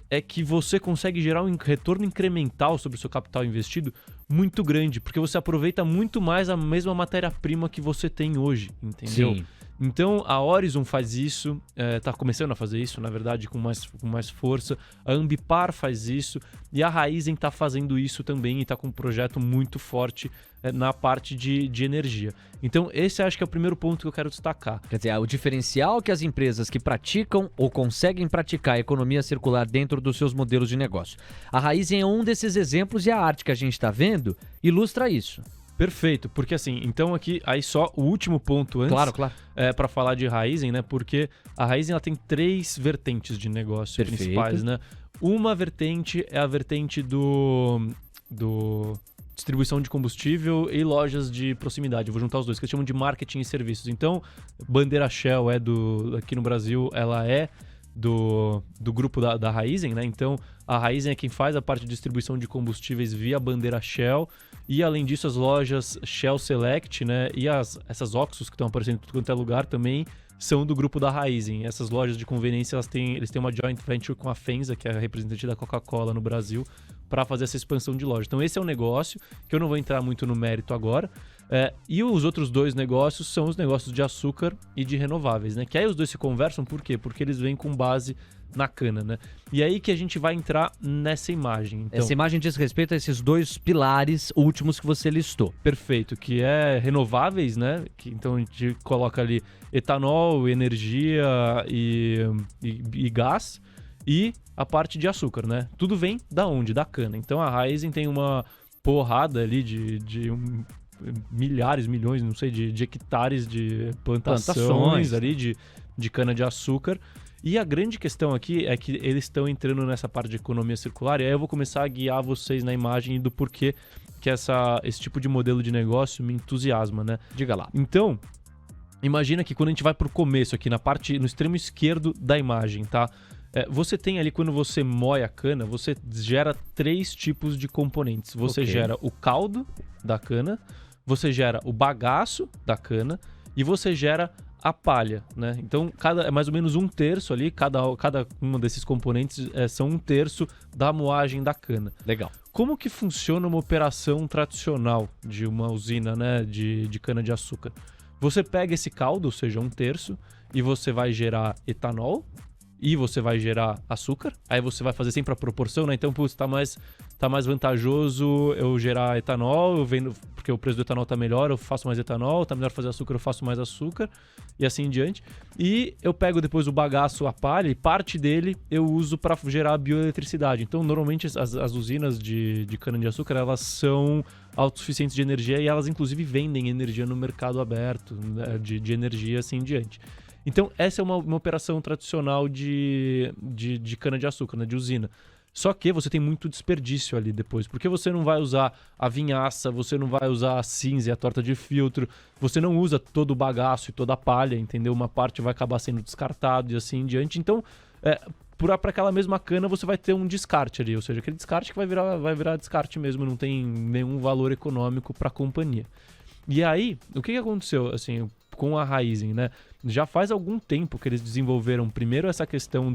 é que você consegue gerar um retorno incremental sobre o seu capital investido muito grande, porque você aproveita muito mais a mesma matéria-prima que você tem hoje, entendeu? Sim. Então a Horizon faz isso, está começando a fazer isso, na verdade, com mais força. A Ambipar faz isso e a Raizen está fazendo isso também e está com um projeto muito forte na parte de energia. Então esse acho que é o primeiro ponto que eu quero destacar. Quer dizer, o diferencial que as empresas que praticam ou conseguem praticar a economia circular dentro dos seus modelos de negócio. A Raizen é um desses exemplos e a arte que a gente está vendo ilustra isso. Perfeito, porque assim, então aqui, aí só o último ponto antes, claro. Para falar de Raizen, né? Porque a Raizen ela tem 3 vertentes de negócio principais, né? Uma vertente é a vertente do distribuição de combustível e lojas de proximidade. Eu vou juntar os dois, que eles chamam de marketing e serviços. Então, bandeira Shell aqui no Brasil, ela é do grupo da Raizen, né? Então, a Raizen é quem faz a parte de distribuição de combustíveis via bandeira Shell. E, além disso, as lojas Shell Select, né? E essas Oxxos que estão aparecendo em tudo quanto é lugar também são do grupo da Raizen. Essas lojas de conveniência, eles têm uma joint venture com a FEMSA, que é a representante da Coca-Cola no Brasil, para fazer essa expansão de loja. Então, esse é um negócio que eu não vou entrar muito no mérito agora. E os outros 2 negócios são os negócios de açúcar e de renováveis, né? Que aí os dois se conversam, por quê? Porque eles vêm com base na cana, né? E aí que a gente vai entrar nessa imagem. Então, essa imagem diz respeito a esses 2 pilares últimos que você listou. Perfeito, que é renováveis, né? Então a gente coloca ali etanol, energia e gás. E a parte de açúcar, né? Tudo vem da onde? Da cana. Então a Raizen tem uma porrada ali de milhares, milhões, não sei, de hectares de plantações ali de cana de açúcar. E a grande questão aqui é que eles estão entrando nessa parte de economia circular, e aí eu vou começar a guiar vocês na imagem do porquê que esse tipo de modelo de negócio me entusiasma, né? Diga lá. Então, imagina que quando a gente vai pro começo aqui, no extremo esquerdo da imagem, tá? Você tem ali, quando você moe a cana, você gera 3 tipos de componentes. Você gera o caldo da cana, você gera o bagaço da cana e você gera a palha, né? Então, é mais ou menos 1/3 ali, cada um desses componentes são 1/3 da moagem da cana. Legal. Como que funciona uma operação tradicional de uma usina, né, de cana-de-açúcar? Você pega esse caldo, ou seja, 1/3, e você vai gerar etanol, e você vai gerar açúcar, aí você vai fazer sempre a proporção, né? Então, putz, tá mais vantajoso eu gerar etanol, eu vendo, porque o preço do etanol tá melhor, eu faço mais etanol, tá melhor fazer açúcar, eu faço mais açúcar, e assim em diante. E eu pego depois o bagaço, a palha, e parte dele eu uso para gerar bioeletricidade. Então, normalmente, as usinas de cana-de-açúcar, elas são autossuficientes de energia, e elas, inclusive, vendem energia no mercado aberto, né, de energia, assim em diante. Então, essa é uma operação tradicional de cana-de-açúcar, né, de usina. Só que você tem muito desperdício ali depois, porque você não vai usar a vinhaça, você não vai usar a cinza e a torta de filtro, você não usa todo o bagaço e toda a palha, entendeu? Uma parte vai acabar sendo descartado e assim em diante. Então, para aquela mesma cana, você vai ter um descarte ali, ou seja, aquele descarte que vai virar descarte mesmo, não tem nenhum valor econômico para a companhia. E aí, o que aconteceu, assim, com a Raizen, né? Já faz algum tempo que eles desenvolveram primeiro essa questão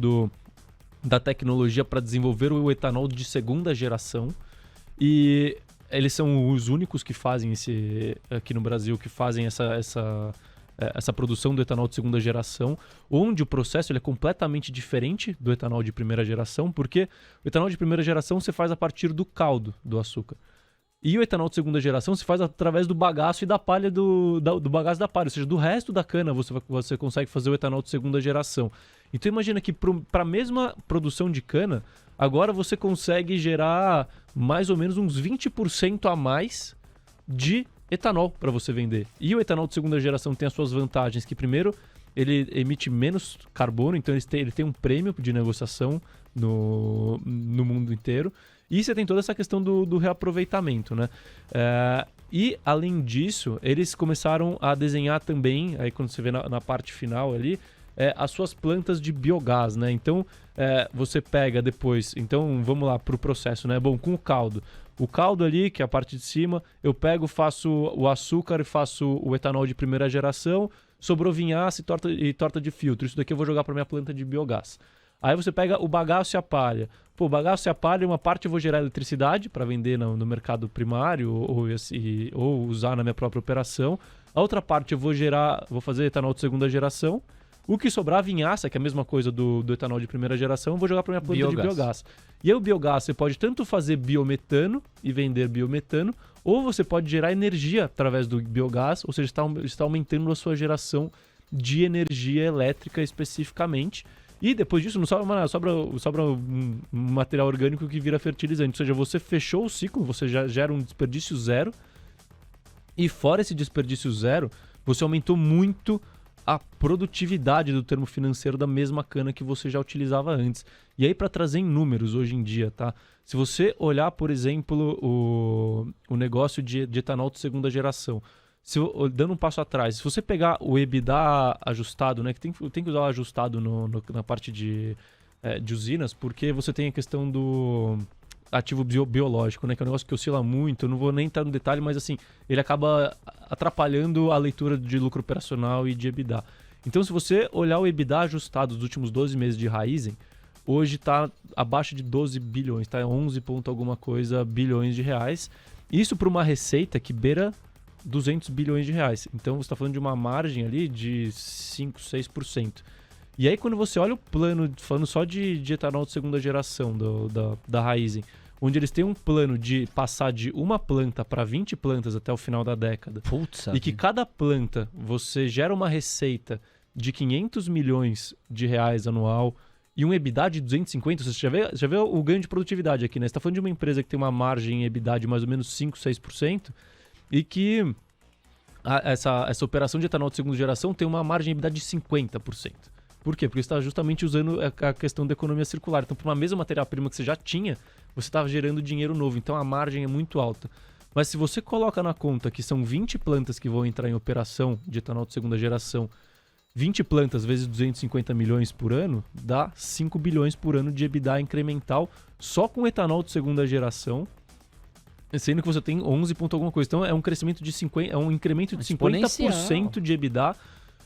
da tecnologia para desenvolver o etanol de 2ª geração, e eles são os únicos que fazem aqui no Brasil, que fazem essa produção do etanol de segunda geração, onde o processo ele é completamente diferente do etanol de primeira geração, porque o etanol de primeira geração você faz a partir do caldo do açúcar. E o etanol de segunda geração se faz através do bagaço e da palha do bagaço da palha, ou seja, do resto da cana você consegue fazer o etanol de segunda geração. Então imagina que para a mesma produção de cana, agora você consegue gerar mais ou menos uns 20% a mais de etanol para você vender. E o etanol de segunda geração tem as suas vantagens, que primeiro ele emite menos carbono, então ele tem um prêmio de negociação no mundo inteiro. E você tem toda essa questão do reaproveitamento, né? E, além disso, eles começaram a desenhar também, aí quando você vê na parte final ali, as suas plantas de biogás, né? Então, você pega depois... Então, vamos lá para o processo, né? Bom, com o caldo. O caldo ali, que é a parte de cima, eu pego, faço o açúcar e faço o etanol de primeira geração, sobrou vinhaça e torta de filtro. Isso daqui eu vou jogar para minha planta de biogás. Aí você pega o bagaço e a palha. Pô, o bagaço e a palha, uma parte eu vou gerar eletricidade para vender no mercado primário ou usar na minha própria operação. A outra parte eu vou fazer etanol de segunda geração. O que sobrar, a vinhaça, que é a mesma coisa do etanol de primeira geração, eu vou jogar para minha planta de biogás. E aí o biogás você pode tanto fazer biometano e vender biometano, ou você pode gerar energia através do biogás, ou seja, está aumentando a sua geração de energia elétrica especificamente. E depois disso não sobra um material orgânico que vira fertilizante. Ou seja, você fechou o ciclo, você já gera um desperdício zero. E fora esse desperdício zero, você aumentou muito a produtividade do termo financeiro da mesma cana que você já utilizava antes. E aí, para trazer em números hoje em dia, tá? Se você olhar, por exemplo, o negócio de etanol de segunda geração, dando um passo atrás, se você pegar o EBITDA ajustado, né, que tem que usar o ajustado na parte de usinas, porque você tem a questão do ativo biológico, né, que é um negócio que oscila muito, eu não vou nem entrar no detalhe, mas assim, ele acaba atrapalhando a leitura de lucro operacional e de EBITDA. Então, se você olhar o EBITDA ajustado dos últimos 12 meses de Raízen, hoje está abaixo de 12 bilhões, está 11 ponto alguma coisa bilhões de reais. Isso para uma receita que beira 200 bilhões de reais. Então você está falando de uma margem ali de 5, 6%. E aí quando você olha o plano, falando só de etanol de segunda geração da Raízen, onde eles têm um plano de passar de uma planta para 20 plantas até o final da década, e que cada planta você gera uma receita de 500 milhões de reais anual e um EBITDA de 250, você já vê o ganho de produtividade aqui, né? Você está falando de uma empresa que tem uma margem em EBITDA de mais ou menos 5, 6%, e que essa operação de etanol de segunda geração tem uma margem de EBITDA de 50%. Por quê? Porque você está justamente usando a questão da economia circular. Então, para uma mesma matéria-prima que você já tinha, você estava gerando dinheiro novo. Então, a margem é muito alta. Mas se você coloca na conta que são 20 plantas que vão entrar em operação de etanol de segunda geração, 20 plantas vezes 250 milhões por ano, dá 5 bilhões por ano de EBITDA incremental só com etanol de segunda geração, sendo que você tem 11 ponto alguma coisa. Então é um crescimento de 50%, é um incremento de 50% de EBITDA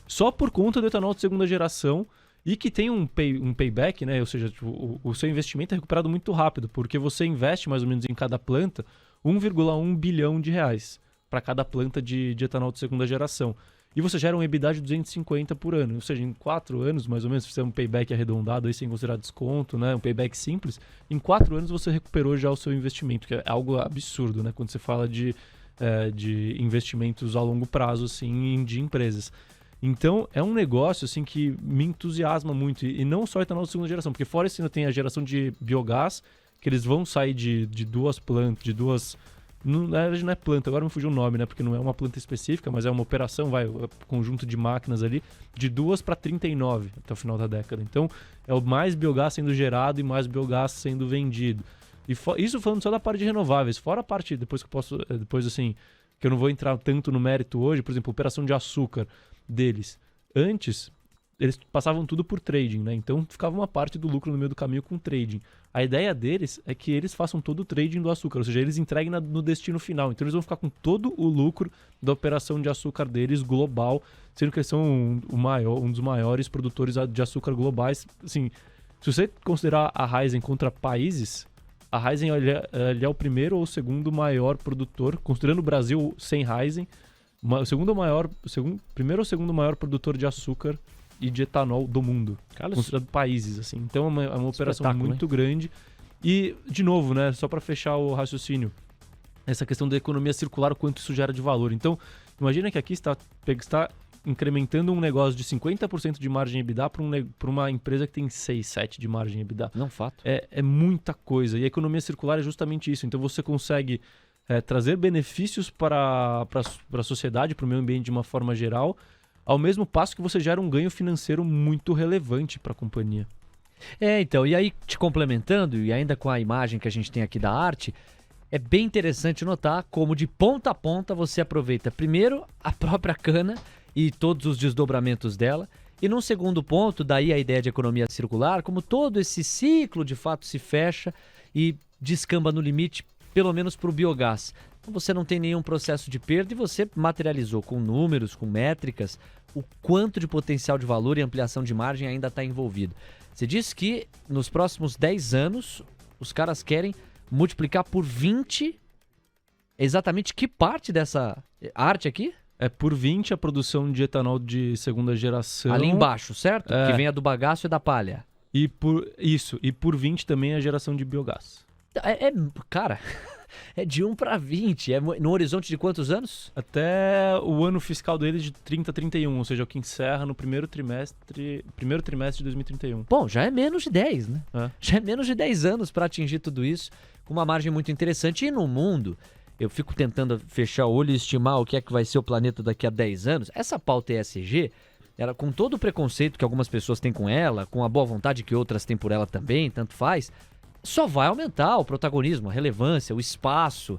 só por conta do etanol de segunda geração e que tem um payback, né? Ou seja, tipo, o seu investimento é recuperado muito rápido, porque você investe mais ou menos em cada planta 1,1 bilhão de reais para cada planta de etanol de segunda geração. E você gera um EBITDA de 250 por ano. Ou seja, em 4 anos, mais ou menos, se fizer um payback arredondado, aí sem considerar desconto, né? Um payback simples, em 4 anos você recuperou já o seu investimento, que é algo absurdo, né? Quando você fala de investimentos a longo prazo, assim, de empresas. Então, é um negócio, assim, que me entusiasma muito. E não só etanol de segunda geração, porque fora isso ainda tem a geração de biogás, que eles vão sair de 2 plantas, de 2... Na verdade não é planta, agora me fugiu o nome, né? Porque não é uma planta específica, mas é uma operação, conjunto de máquinas ali, de 2 para 39 até o final da década. Então, é o mais biogás sendo gerado e mais biogás sendo vendido. E isso falando só da parte de renováveis. Fora a parte, depois assim, que eu não vou entrar tanto no mérito hoje, por exemplo, operação de açúcar deles. Antes, eles passavam tudo por trading, né? Então, ficava uma parte do lucro no meio do caminho com trading. A ideia deles é que eles façam todo o trading do açúcar, ou seja, eles entreguem no destino final. Então, eles vão ficar com todo o lucro da operação de açúcar deles global, sendo que eles são um dos maiores produtores de açúcar globais. Assim, se você considerar a Raízen contra países, a Raízen ele é o primeiro ou o segundo maior produtor, considerando o Brasil sem Raízen, Primeiro ou segundo maior produtor de açúcar e de etanol do mundo, considerado países, assim. Então é uma operação muito grande. E, de novo, né, só para fechar o raciocínio, essa questão da economia circular, o quanto isso gera de valor. Então, imagina que aqui está incrementando um negócio de 50% de margem EBITDA para uma empresa que tem 6, 7 de margem EBITDA. Não, fato. É muita coisa. E a economia circular é justamente isso. Então, você consegue trazer benefícios para a sociedade, para o meio ambiente de uma forma geral, ao mesmo passo que você gera um ganho financeiro muito relevante para a companhia. Então, e aí te complementando, e ainda com a imagem que a gente tem aqui da arte, é bem interessante notar como de ponta a ponta você aproveita primeiro a própria cana e todos os desdobramentos dela, e num segundo ponto, daí a ideia de economia circular, como todo esse ciclo de fato se fecha e descamba no limite, pelo menos para o biogás. Então você não tem nenhum processo de perda e você materializou com números, com métricas, o quanto de potencial de valor e ampliação de margem ainda está envolvido. Você disse que nos próximos 10 anos os caras querem multiplicar por 20 exatamente que parte dessa arte aqui? É por 20 a produção de etanol de segunda geração. Ali embaixo, certo? Que vem a do bagaço e da palha. E por 20 também a geração de biogás. Cara, é de 1 para 20. É no horizonte de quantos anos? Até o ano fiscal deles de 30 a 31, ou seja, o que encerra no primeiro trimestre de 2031. Bom, já é menos de 10, né? Já é menos de 10 anos para atingir tudo isso, com uma margem muito interessante. E no mundo, eu fico tentando fechar o olho e estimar o que é que vai ser o planeta daqui a 10 anos. Essa pauta ESG, ela, com todo o preconceito que algumas pessoas têm com ela, com a boa vontade que outras têm por ela também, tanto faz, só vai aumentar o protagonismo, a relevância, o espaço.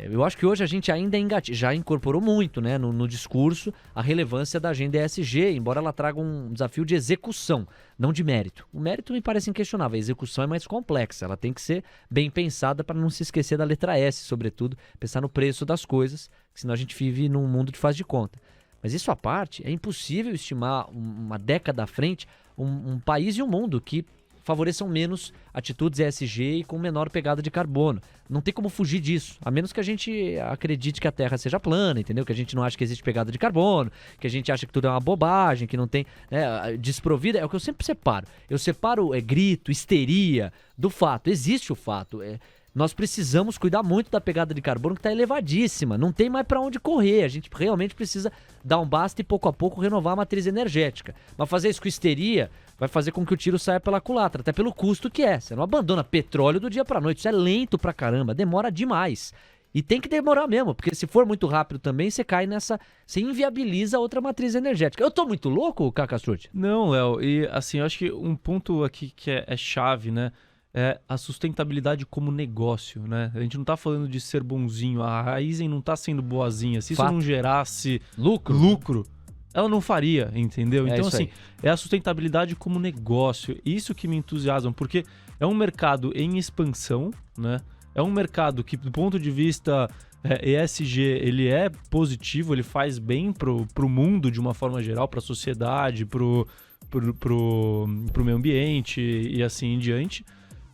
Eu acho que hoje a gente ainda já incorporou muito, né, no discurso a relevância da agenda ESG, embora ela traga um desafio de execução, não de mérito. O mérito me parece inquestionável, a execução é mais complexa, ela tem que ser bem pensada para não se esquecer da letra S, sobretudo, pensar no preço das coisas, senão a gente vive num mundo de faz de conta. Mas isso à parte, é impossível estimar uma década à frente um país e um mundo que favoreçam menos atitudes ESG e com menor pegada de carbono. Não tem como fugir disso, a menos que a gente acredite que a Terra seja plana, entendeu? Que a gente não ache que existe pegada de carbono, que a gente acha que tudo é uma bobagem, que não tem, né, desprovida. É o que eu sempre separo. Eu separo grito, histeria do fato. Existe o fato. Nós precisamos cuidar muito da pegada de carbono que está elevadíssima. Não tem mais para onde correr. A gente realmente precisa dar um basta e pouco a pouco renovar a matriz energética. Mas fazer isso com histeria vai fazer com que o tiro saia pela culatra, até pelo custo que é. Você não abandona petróleo do dia para noite. Isso é lento pra caramba, demora demais. E tem que demorar mesmo, porque se for muito rápido também, você cai nessa... Você inviabiliza outra matriz energética. Eu tô muito louco, Cacá Strut? Não, Léo. E assim, eu acho que um ponto aqui que é chave, né? É a sustentabilidade como negócio, né? A gente não tá falando de ser bonzinho. A Raízen não tá sendo boazinha. Se isso não gerasse lucro, ela não faria, entendeu? Então, assim, é a sustentabilidade como negócio. Isso que me entusiasma, porque é um mercado em expansão, né? É um mercado que, do ponto de vista ESG, ele é positivo, ele faz bem pro mundo de uma forma geral, pra sociedade, pro meio ambiente e assim em diante.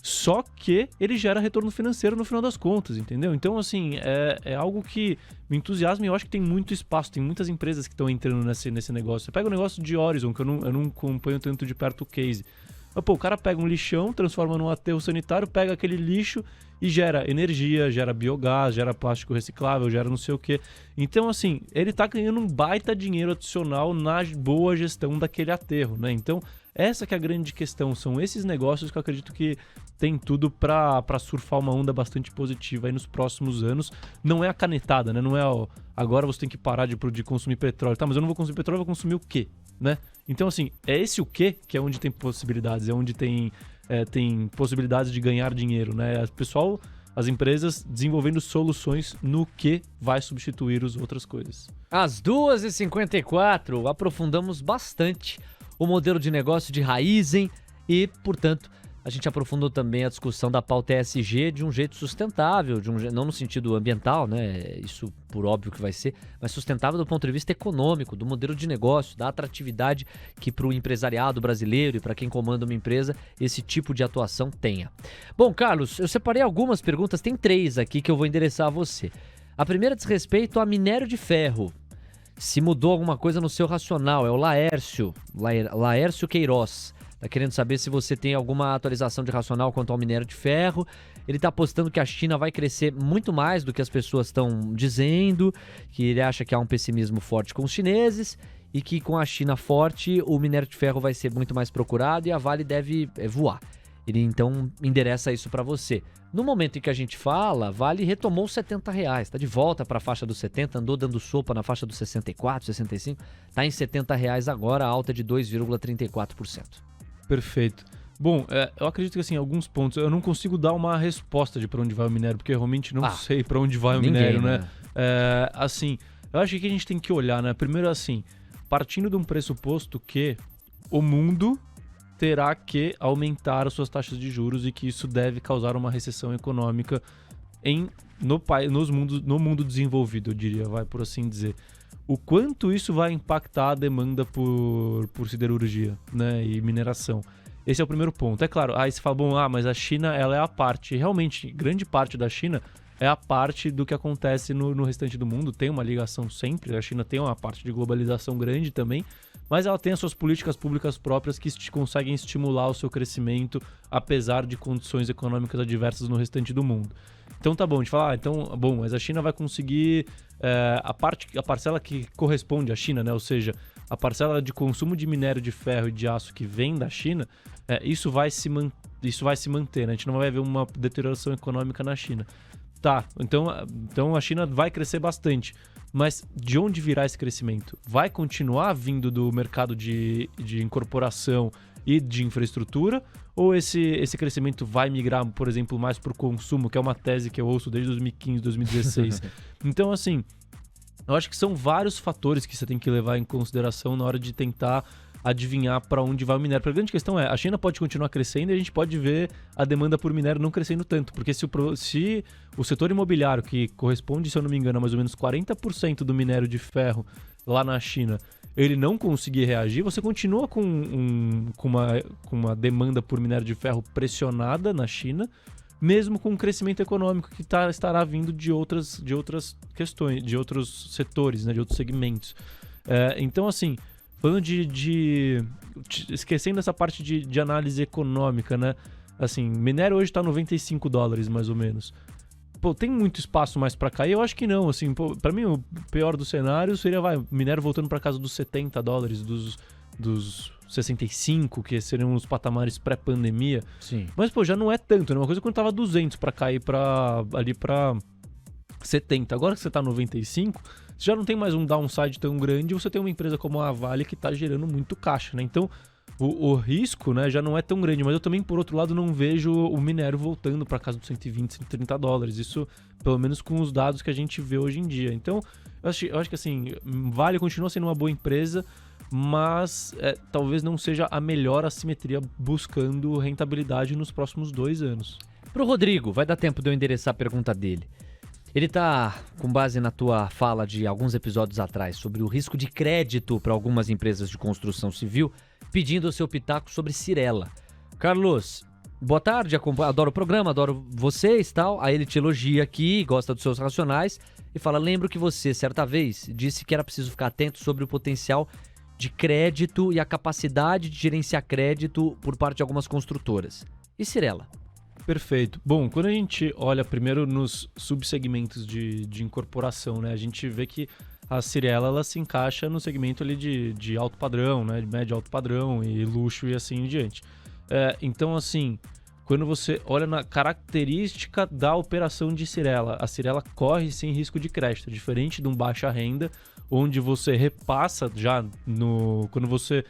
Só que ele gera retorno financeiro no final das contas, entendeu? Então, assim, é algo que me entusiasma e eu acho que tem muito espaço, tem muitas empresas que estão entrando nesse negócio. Você pega o negócio de Horizon, que eu não acompanho tanto de perto o case. Mas, pô, o cara pega um lixão, transforma num aterro sanitário, pega aquele lixo e gera energia, gera biogás, gera plástico reciclável, gera não sei o quê. Então, assim, ele tá ganhando um baita dinheiro adicional na boa gestão daquele aterro, né? Então, essa que é a grande questão, são esses negócios que eu acredito que tem tudo pra surfar uma onda bastante positiva aí nos próximos anos. Não é a canetada, né? Não é agora você tem que parar de consumir petróleo. Tá, mas eu não vou consumir petróleo, eu vou consumir o quê, né? Então, assim, é esse o quê que é onde tem possibilidades, é onde tem possibilidades de ganhar dinheiro, né? As empresas desenvolvendo soluções no que vai substituir as outras coisas. Às 2h54, aprofundamos bastante o modelo de negócio de Raízen e, portanto, a gente aprofundou também a discussão da pauta ESG de um jeito sustentável, não no sentido ambiental, né? Isso por óbvio que vai ser, mas sustentável do ponto de vista econômico, do modelo de negócio, da atratividade que para o empresariado brasileiro e para quem comanda uma empresa esse tipo de atuação tenha. Bom, Carlos, eu separei algumas perguntas, tem 3 aqui que eu vou endereçar a você. A primeira diz respeito a minério de ferro. se mudou alguma coisa no seu racional. É o Laércio Queiroz. Tá querendo saber se você tem alguma atualização de racional quanto ao minério de ferro. Ele tá apostando que a China vai crescer muito mais do que as pessoas estão dizendo, que ele acha que há um pessimismo forte com os chineses e que com a China forte o minério de ferro vai ser muito mais procurado e a Vale deve voar. Ele então endereça isso para você. No momento em que a gente fala, a Vale retomou os R$70, está de volta para a faixa dos 70, andou dando sopa na faixa dos 64, 65, está em R$70 agora, alta de 2,34%. Perfeito. Bom, eu acredito que assim, alguns pontos, eu não consigo dar uma resposta de para onde vai o minério, porque eu realmente não sei para onde vai o minério, né? Assim, eu acho que a gente tem que olhar, né? Primeiro assim, partindo de um pressuposto que o mundo terá que aumentar as suas taxas de juros e que isso deve causar uma recessão econômica no mundo desenvolvido, eu diria, por assim dizer. O quanto isso vai impactar a demanda por siderurgia, né, e mineração. Esse é o primeiro ponto. É claro, aí você fala, mas a China ela é a parte, realmente, grande parte da China é a parte do que acontece no restante do mundo, tem uma ligação sempre, a China tem uma parte de globalização grande também, mas ela tem as suas políticas públicas próprias que conseguem estimular o seu crescimento, apesar de condições econômicas adversas no restante do mundo. Então tá bom, a gente fala, mas a China vai conseguir a parcela que corresponde à China, né? Ou seja, a parcela de consumo de minério de ferro e de aço que vem da China, isso vai se manter, né? A gente não vai ver uma deterioração econômica na China. Tá, então a China vai crescer bastante. Mas de onde virá esse crescimento? Vai continuar vindo do mercado de incorporação e de infraestrutura? Ou esse crescimento vai migrar, por exemplo, mais para o consumo, que é uma tese que eu ouço desde 2015, 2016? Então, assim, eu acho que são vários fatores que você tem que levar em consideração na hora de tentar adivinhar para onde vai o minério. A grande questão é, a China pode continuar crescendo e a gente pode ver a demanda por minério não crescendo tanto, porque se o setor imobiliário, que corresponde, se eu não me engano, a mais ou menos 40% do minério de ferro lá na China, ele não conseguir reagir, você continua com uma demanda por minério de ferro pressionada na China, mesmo com o crescimento econômico que estará vindo de outras questões, de outros setores, né, de outros segmentos. Então, assim, falando esquecendo essa parte de análise econômica, né? Assim, minério hoje tá $95 mais ou menos. Pô, tem muito espaço mais para cair? Eu acho que não, assim, para mim o pior do cenário seria, minério voltando para casa dos $70, dos 65, que seriam os patamares pré-pandemia. Sim. Mas, já não é tanto, né? Uma coisa quando tava 200 para cair ali para 70. Agora que você tá 95, você já não tem mais um downside tão grande, você tem uma empresa como a Vale que tá gerando muito caixa, né? Então, o risco, né, já não é tão grande, mas eu também, por outro lado, não vejo o minério voltando para casa dos $120, $130. Isso, pelo menos com os dados que a gente vê hoje em dia. Então, eu acho que assim, Vale continua sendo uma boa empresa, mas talvez não seja a melhor assimetria buscando rentabilidade nos próximos 2 anos. Pro Rodrigo, vai dar tempo de eu endereçar a pergunta dele. Ele tá, com base na tua fala de alguns episódios atrás sobre o risco de crédito para algumas empresas de construção civil, pedindo o seu pitaco sobre Cyrela. Carlos, boa tarde, adoro o programa, adoro vocês e tal. Aí ele te elogia aqui, gosta dos seus racionais e fala, lembro que você, certa vez, disse que era preciso ficar atento sobre o potencial de crédito e a capacidade de gerenciar crédito por parte de algumas construtoras. E Cyrela? Perfeito. Bom, quando a gente olha primeiro nos subsegmentos de incorporação, né, a gente vê que a Cyrela ela se encaixa no segmento ali de alto padrão, né, de médio alto padrão e luxo e assim em diante. Então, assim, quando você olha na característica da operação de Cyrela, a Cyrela corre sem risco de crédito, diferente de um baixa renda, onde você repassa quando você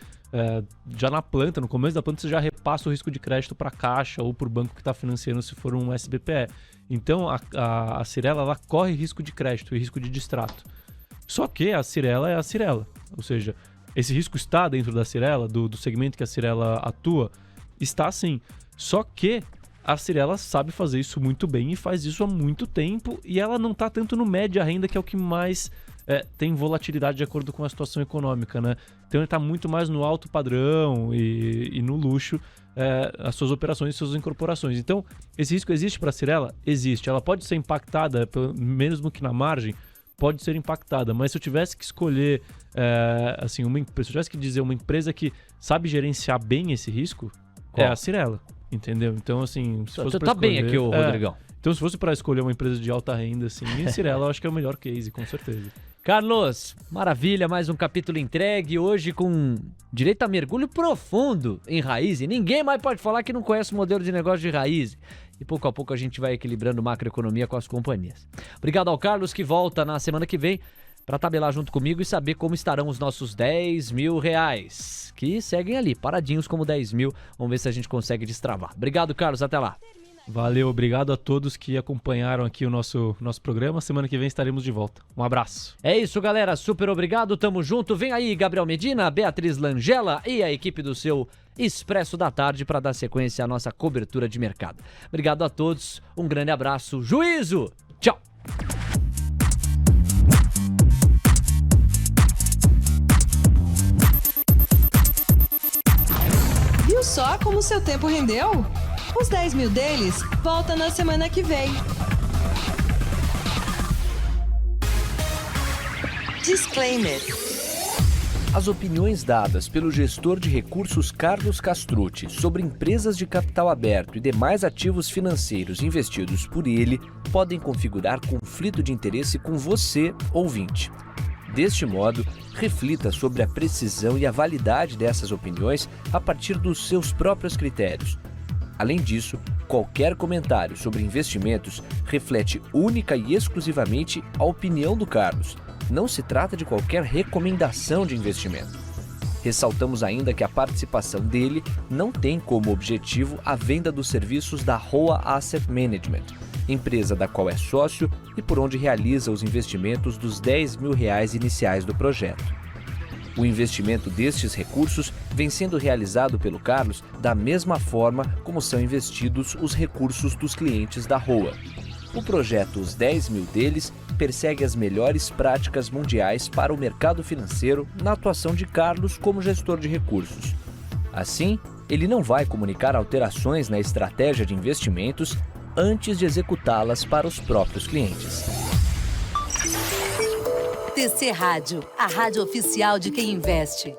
já na planta, no começo da planta, você já repassa o risco de crédito para a caixa ou para o banco que está financiando se for um SBPE. Então, a Cyrela ela corre risco de crédito e risco de distrato. Só que a Cyrela é a Cyrela. Ou seja, esse risco está dentro da Cyrela, do segmento que a Cyrela atua, está sim. Só que a Cyrela sabe fazer isso muito bem e faz isso há muito tempo e ela não está tanto no média renda, que é o que mais tem volatilidade de acordo com a situação econômica, né? Então ele está muito mais no alto padrão e no luxo, as suas operações e suas incorporações. Então, esse risco existe para a Cyrela? Existe. Ela pode ser impactada, mesmo que na margem, pode ser impactada. Mas se eu tivesse que escolher, se eu tivesse que dizer uma empresa que sabe gerenciar bem esse risco, é a Cyrela, entendeu? Então, assim, se fosse tá bem aqui, o Rodrigão. Então, se fosse para escolher uma empresa de alta renda, assim, a Cyrela eu acho que é o melhor case, com certeza. Carlos, maravilha, mais um capítulo entregue, hoje com direito a mergulho profundo em Raizen. Ninguém mais pode falar que não conhece o modelo de negócio de Raizen. E pouco a pouco a gente vai equilibrando macroeconomia com as companhias. Obrigado ao Carlos, que volta na semana que vem para tabelar junto comigo e saber como estarão os nossos 10 mil reais, que seguem ali, paradinhos como 10 mil. Vamos ver se a gente consegue destravar. Obrigado, Carlos, até lá. Valeu, obrigado a todos que acompanharam aqui o nosso programa. Semana que vem estaremos de volta. Um abraço. É isso, galera. Super obrigado. Tamo junto. Vem aí Gabriel Medina, Beatriz Langella e a equipe do seu Expresso da Tarde para dar sequência à nossa cobertura de mercado. Obrigado a todos. Um grande abraço. Juízo. Tchau. Viu só como seu tempo rendeu? Os 10 mil deles volta na semana que vem. Disclaimer. As opiniões dadas pelo gestor de recursos Carlos Castrucci sobre empresas de capital aberto e demais ativos financeiros investidos por ele podem configurar conflito de interesse com você, ouvinte. Deste modo, reflita sobre a precisão e a validade dessas opiniões a partir dos seus próprios critérios. Além disso, qualquer comentário sobre investimentos reflete única e exclusivamente a opinião do Carlos. Não se trata de qualquer recomendação de investimento. Ressaltamos ainda que a participação dele não tem como objetivo a venda dos serviços da Roa Asset Management, empresa da qual é sócio e por onde realiza os investimentos dos 10 mil reais iniciais do projeto. O investimento destes recursos vem sendo realizado pelo Carlos da mesma forma como são investidos os recursos dos clientes da Roa. O projeto Os 10 mil deles persegue as melhores práticas mundiais para o mercado financeiro na atuação de Carlos como gestor de recursos. Assim, ele não vai comunicar alterações na estratégia de investimentos antes de executá-las para os próprios clientes. TC Rádio, a rádio oficial de quem investe.